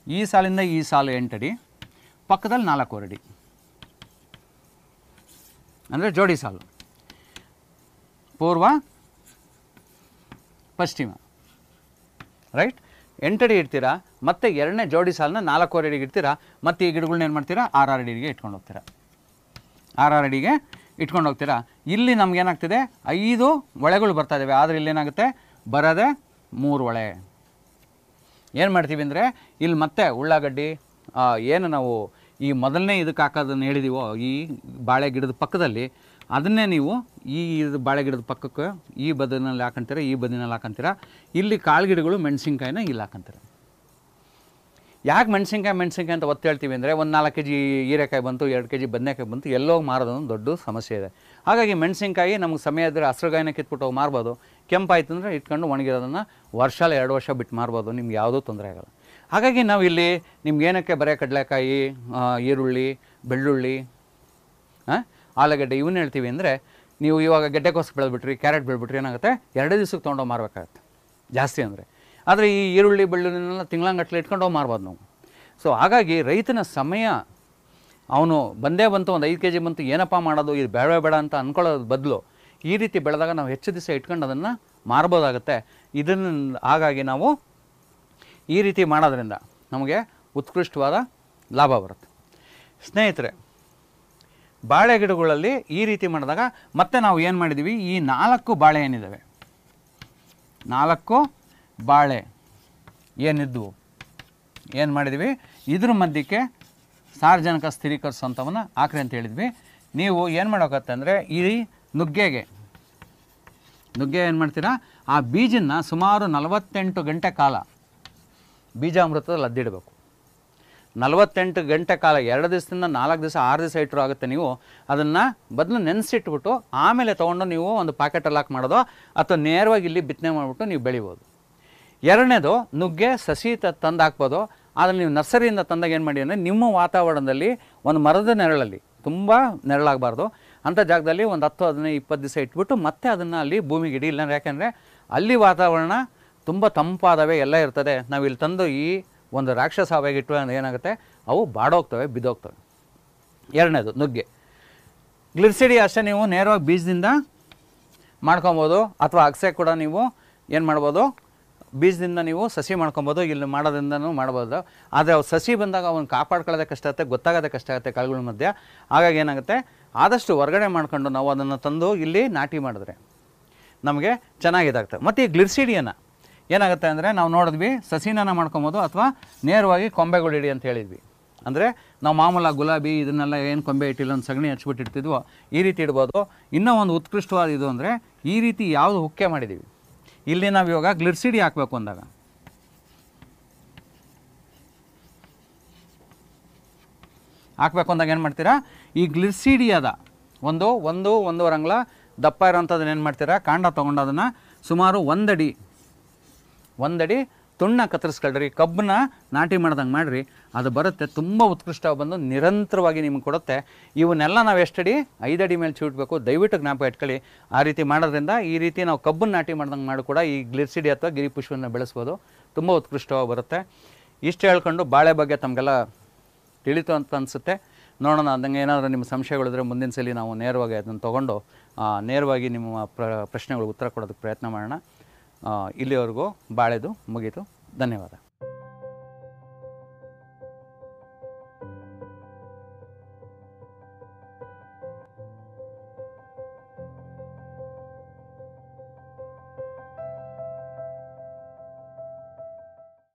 B: ಈ ಸಾಲಿಂದ ಈ ಸಾಲು 8 ಅಡಿ, ಪಕ್ಕದಲ್ಲಿ 4.25 ಅಡಿ ಅಂದರೆ ಜೋಡಿ ಸಾಲು, ಪೂರ್ವ ಪಶ್ಚಿಮ, ರೈಟ್. 8 ಅಡಿ ಇಡ್ತೀರಾ, ಮತ್ತು 2ನೇ ಜೋಡಿ ಸಾಲನ್ನ 4.25 ಅಡಿಗೆ ಇಡ್ತೀರಾ, ಮತ್ತು ಈ ಗಿಡಗಳನ್ನ ಏನು ಮಾಡ್ತೀರಾ 6 ಅಡಿಗೆ ಇಟ್ಕೊಂಡು ಹೋಗ್ತೀರಾ, 6 ಅಡಿಗೆ ಇಟ್ಕೊಂಡು ಹೋಗ್ತೀರಾ. ಇಲ್ಲಿ ನಮಗೇನಾಗ್ತಿದೆ 5 ಒಳೆಗಳು ಬರ್ತಾ ಇದ್ದಾವೆ, ಆದರೆ ಇಲ್ಲೇನಾಗುತ್ತೆ ಬರೋದೇ 3 ಒಳೆ. ಏನು ಮಾಡ್ತೀವಿ ಅಂದರೆ ಇಲ್ಲಿ ಮತ್ತೆ ಉಳ್ಳಾಗಡ್ಡಿ ಏನು ನಾವು ಈ ಮೊದಲನೇ ಇದಕ್ಕೆ ಹಾಕೋದನ್ನು ಹೇಳಿದೀವೋ ಈ ಬಾಳೆ ಗಿಡದ ಪಕ್ಕದಲ್ಲಿ, ಅದನ್ನೇ ನೀವು ಈ ಬಾಳೆ ಗಿಡದ ಪಕ್ಕಕ್ಕೆ ಈ ಬದಿನಲ್ಲಿ ಹಾಕೊಂತೀರ, ಈ ಬದಿನಲ್ಲಿ ಹಾಕೊಂತೀರ. ಇಲ್ಲಿ ಕಾಳು ಗಿಡಗಳು ಮೆಣಸಿನ್ಕಾಯಿನ ಇಲ್ಲಿ ಹಾಕೊಂತೀರ. ಯಾಕೆ ಮೆಣಸಿನ್ಕಾಯಿ ಅಂತ ಒತ್ತು ಹೇಳ್ತೀವಿ ಅಂದರೆ ಒಂದು 4 kg ಹೀರೆಕಾಯಿ ಬಂತು, 2 kg ಬದನೆಕಾಯಿ ಬಂತು, ಎಲ್ಲೋಗಿ ಮಾರೋದೊಂದು ದೊಡ್ಡ ಸಮಸ್ಯೆ ಇದೆ. ಹಾಗಾಗಿ ಮೆಣಸಿನ್ಕಾಯಿ ನಮಗೆ ಸಮಯ ಇದ್ದರೆ ಹಸ್ರುಗಾಯಿನ ಕಿತ್ಬಿಟ್ಟು ಹೋಗಿ ಮಾರ್ಬೋದು, ಕೆಂಪಾಯ್ತು ಅಂದರೆ ಇಟ್ಕೊಂಡು ಒಣಗಿರೋದನ್ನು 2 ವರ್ಷ ಬಿಟ್ಟು ಮಾರ್ಬೋದು, ನಿಮ್ಗೆ ಯಾವುದೂ ತೊಂದರೆ ಆಗಲ್ಲ. ಹಾಗಾಗಿ ನಾವು ಇಲ್ಲಿ ನಿಮ್ಗೆ ಏನಕ್ಕೆ ಬರೀ ಕಡಲೆಕಾಯಿ, ಈರುಳ್ಳಿ, ಬೆಳ್ಳುಳ್ಳಿ, ಆಲೂಗಡ್ಡೆ ಇವನ್ನ ಹೇಳ್ತೀವಿ ಅಂದರೆ ನೀವು ಇವಾಗ ಗೆಡ್ಡೆಕೋಸು ಬೆಳೆದ್ಬಿಟ್ರಿ, ಕ್ಯಾರೆಟ್ ಬೆಳೆದ್ಬಿಟ್ರಿ, ಏನಾಗುತ್ತೆ 2 ದಿವಸಕ್ಕೆ ತೊಗೊಂಡೋಗಿ ಮಾರಬೇಕಾಗತ್ತೆ ಜಾಸ್ತಿ ಅಂದರೆ. ಆದರೆ ಈ ಈರುಳ್ಳಿ ಬೆಳ್ಳುಳ್ಳಿನೆಲ್ಲ ತಿಂಗಳಂಗಟ್ಟಲೆ ಇಟ್ಕೊಂಡು ಹೋಗಿ ಮಾರ್ಬೋದು ನಾವು. ಸೊ ಹಾಗಾಗಿ ರೈತನ ಸಮಯ ಅವನು ಬಂದೇ ಬಂತು, ಒಂದು 5 kg ಬಂತು, ಏನಪ್ಪ ಮಾಡೋದು, ಇದು ಬೇಡ ಅಂತ ಅಂದ್ಕೊಳ್ಳೋದು ಬದಲು ಈ ರೀತಿ ಬೆಳೆದಾಗ ನಾವು ಹೆಚ್ಚು ದಿವಸ ಇಟ್ಕೊಂಡು ಅದನ್ನು ಮಾರ್ಬೋದಾಗುತ್ತೆ. ಇದನ್ನು ಹಾಗಾಗಿ ನಾವು ಈ ರೀತಿ ಮಾಡೋದ್ರಿಂದ ನಮಗೆ ಉತ್ಕೃಷ್ಟವಾದ ಲಾಭ ಬರುತ್ತೆ. ಸ್ನೇಹಿತರೆ, ಬಾಳೆ ಗಿಡಗಳಲ್ಲಿ ಈ ರೀತಿ ಮಾಡಿದಾಗ ಮತ್ತೆ ನಾವು ಏನು ಮಾಡಿದ್ದೀವಿ, ಈ 4 ಬಾಳೆ ಏನಿದ್ದಾವೆ, 4 ಬಾಳೆ ಏನಿದ್ವು ಏನು ಮಾಡಿದ್ವಿ, ಇದ್ರ ಮಧ್ಯಕ್ಕೆ ಸಾರ್ವಜನಿಕ ಸ್ಥಿರೀಕರಿಸುವಂಥವನ್ನು ಹಾಕ್ರಿ ಅಂತ ಹೇಳಿದ್ವಿ. ನೀವು ಏನು ಮಾಡೋಕತ್ತೆ ಅಂದರೆ ಈ ನುಗ್ಗೆ ಏನು ಮಾಡ್ತೀರಾ, ಆ ಬೀಜನ್ನು ಸುಮಾರು 48 ಗಂಟೆ ಕಾಲ ಬೀಜಾಮೃತದಲ್ಲಿ ಅದ್ದಿಡಬೇಕು. 48 ಗಂಟೆ ಕಾಲ, 2 ದಿವಸದಿಂದ 4 ದಿವಸ 6 ದಿವಸ ಇಟ್ಟರು ಆಗುತ್ತೆ. ನೀವು ಅದನ್ನು ಬದಲು ನೆನೆಸಿಟ್ಬಿಟ್ಟು ಆಮೇಲೆ ತೊಗೊಂಡು ನೀವು ಒಂದು ಪ್ಯಾಕೆಟಲ್ಲಿ ಹಾಕಿ ಮಾಡೋದು, ಅಥವಾ ನೇರವಾಗಿ ಇಲ್ಲಿ ಬಿತ್ತನೆ ಮಾಡಿಬಿಟ್ಟು ನೀವು ಬೆಳಿಬೋದು. ಎರಡನೇದು ನುಗ್ಗೆ ಸಸಿ ತಂದು ಹಾಕ್ಬೋದು, ಆದರೆ ನೀವು ನರ್ಸರಿಯಿಂದ ತಂದಾಗ ಏನು ಮಾಡಿ ಅಂದರೆ ನಿಮ್ಮ ವಾತಾವರಣದಲ್ಲಿ ಒಂದು ಮರದ ನೆರಳಲ್ಲಿ, ತುಂಬ ನೆರಳಾಗಬಾರ್ದು ಅಂಥ ಜಾಗದಲ್ಲಿ ಒಂದು 10, 15, 20 ದಿವಸ ಇಟ್ಬಿಟ್ಟು ಮತ್ತೆ ಅದನ್ನು ಅಲ್ಲಿ ಭೂಮಿಗೆ ಇಡಿ. ಇಲ್ಲ ಯಾಕೆಂದರೆ ಅಲ್ಲಿ ವಾತಾವರಣ ತುಂಬ ತಂಪಾದವೆ ಎಲ್ಲ ಇರ್ತದೆ. ನಾವು ಇಲ್ಲಿ ತಂದು ಈ ಒಂದು ರಾಕ್ಷಸ ಹಾವಾಗಿ ಇಟ್ಟು ಏನಾಗುತ್ತೆ, ಅವು ಬಾಡೋಗ್ತವೆ, ಬಿದ್ದೋಗ್ತವೆ. ಎರಡನೇದು ನುಗ್ಗೆ. ಗ್ಲಿರ್ಸಿಡಿಯಾ ಅಷ್ಟೇ ನೀವು ನೇರವಾಗಿ ಬೀಜದಿಂದ ಮಾಡ್ಕೊಬೋದು, ಅಥವಾ ಅಗಸೆ ಕೂಡ ನೀವು ಏನು ಮಾಡ್ಬೋದು, ಬೀಜದಿಂದ ನೀವು ಸಸಿ ಮಾಡ್ಕೊಬೋದು, ಇಲ್ಲಿ ಮಾಡೋದ್ರಿಂದನೂ ಮಾಡ್ಬೋದು. ಆದರೆ ಅವು ಸಸಿ ಬಂದಾಗ ಅವನು ಕಾಪಾಡ್ಕೊಳ್ಳೋದೇ ಕಷ್ಟ ಆಗುತ್ತೆ, ಗೊತ್ತಾಗೋದೇ ಕಷ್ಟ ಆಗುತ್ತೆ ಕಾಳುಗಳ ಮಧ್ಯೆ. ಹಾಗಾಗಿ ಏನಾಗುತ್ತೆ, ಆದಷ್ಟು ಹೊರಗಡೆ ಮಾಡ್ಕೊಂಡು ನಾವು ಅದನ್ನು ತಂದು ಇಲ್ಲಿ ನಾಟಿ ಮಾಡಿದ್ರೆ ನಮಗೆ ಚೆನ್ನಾಗಿದಾಗ್ತದೆ. ಮತ್ತು ಈ ಗ್ಲಿರ್ಸಿಡಿಯಾನ ಏನಾಗುತ್ತೆ ಅಂದರೆ ನಾವು ನೋಡಿದ್ವಿ, ಸಸಿನ ಮಾಡ್ಕೊಬೋದು ಅಥವಾ ನೇರವಾಗಿ ಕೊಂಬೆಗಳು ಇಡಿ ಅಂತ ಹೇಳಿದ್ವಿ. ಅಂದರೆ ನಾವು ಮಾಮೂಲಾಗಿ ಗುಲಾಬಿ ಇದನ್ನೆಲ್ಲ ಏನು ಕೊಂಬೆ ಇಟ್ಟಿಲ್ಲ, ಒಂದು ಸಗಣಿ ಹಚ್ಬಿಟ್ಟಿರ್ತಿದ್ವೋ ಈ ರೀತಿ ಇಡ್ಬೋದು. ಇನ್ನೂ ಒಂದು ಉತ್ಕೃಷ್ಟವಾದ ಇದು ಅಂದರೆ ಈ ರೀತಿ ಯಾವುದು ಹುಕ್ಕೆ ಮಾಡಿದ್ದೀವಿ, ಇಲ್ಲಿ ನಾವು ಇವಾಗ ಗ್ಲಿರ್ಸಿಡಿಯಾ ಹಾಕಬೇಕು ಅಂದಾಗ ಏನು ಮಾಡ್ತೀರಾ, ಈ ಗ್ಲಿರ್ಸಿಡಿಯಾದ ಒಂದೂವರೆ ಅಂಗ್ಲ ದಪ್ಪ ಇರೋಂಥದ್ದನ್ನು ಏನು ಮಾಡ್ತೀರಾ, ಕಾಂಡ ತೊಗೊಂಡು ಅದನ್ನು ಸುಮಾರು ಒಂದಡಿ ತುಣ್ಣ ಕತ್ತರಿಸ್ಕೊಳ್ರಿ. ಕಬ್ಬನ್ನ ನಾಟಿ ಮಾಡ್ದಂಗೆ ಮಾಡಿರಿ, ಅದು ಬರುತ್ತೆ. ತುಂಬ ಉತ್ಕೃಷ್ಟವಾಗಿ ಬಂದು ನಿರಂತರವಾಗಿ ನಿಮ್ಗೆ ಕೊಡುತ್ತೆ. ಇವನ್ನೆಲ್ಲ ನಾವು ಎಷ್ಟಡಿ, 5 ಅಡಿ ಮೇಲೆ ಚೂಟ್ಬೇಕು, ದಯವಿಟ್ಟು ಜ್ಞಾಪಕ ಇಟ್ಕೊಳ್ಳಿ. ಆ ರೀತಿ ಮಾಡೋದ್ರಿಂದ ಈ ರೀತಿ ನಾವು ಕಬ್ಬನ್ನು ನಾಟಿ ಮಾಡ್ದಂಗೆ ಮಾಡಿ ಕೂಡ ಈ ಗ್ಲಿರ್ಸಿಡಿಯಾ ಅಥವಾ ಗಿರಿಪುಷ್ಪವನ್ನು ಬೆಳೆಸ್ಬೋದು. ತುಂಬ ಉತ್ಕೃಷ್ಟವಾಗಿ ಬರುತ್ತೆ. ಇಷ್ಟು ಹೇಳ್ಕೊಂಡು ಬಾಳೆ ಬಗ್ಗೆ ತಮಗೆಲ್ಲ ತಿಳಿತು ಅಂತ ಅನಿಸುತ್ತೆ. ನೋಡೋಣ, ಅದಂಗೆ ಏನಾದರೂ ನಿಮ್ಮ ಸಂಶಯಗಳಿದ್ರೆ ಮುಂದಿನ ಸಲ ನಾವು ನೇರವಾಗಿ ಅದನ್ನು ತೊಗೊಂಡು ನೇರವಾಗಿ ನಿಮ್ಮ ಪ್ರಶ್ನೆಗಳಿಗೆ ಉತ್ತರ ಕೊಡೋದಕ್ಕೆ ಪ್ರಯತ್ನ ಮಾಡೋಣ. ಇಲ್ಲಿವರೆಗೂ ಬಾಳೆದು ಮುಗೀತು. ಧನ್ಯವಾದ.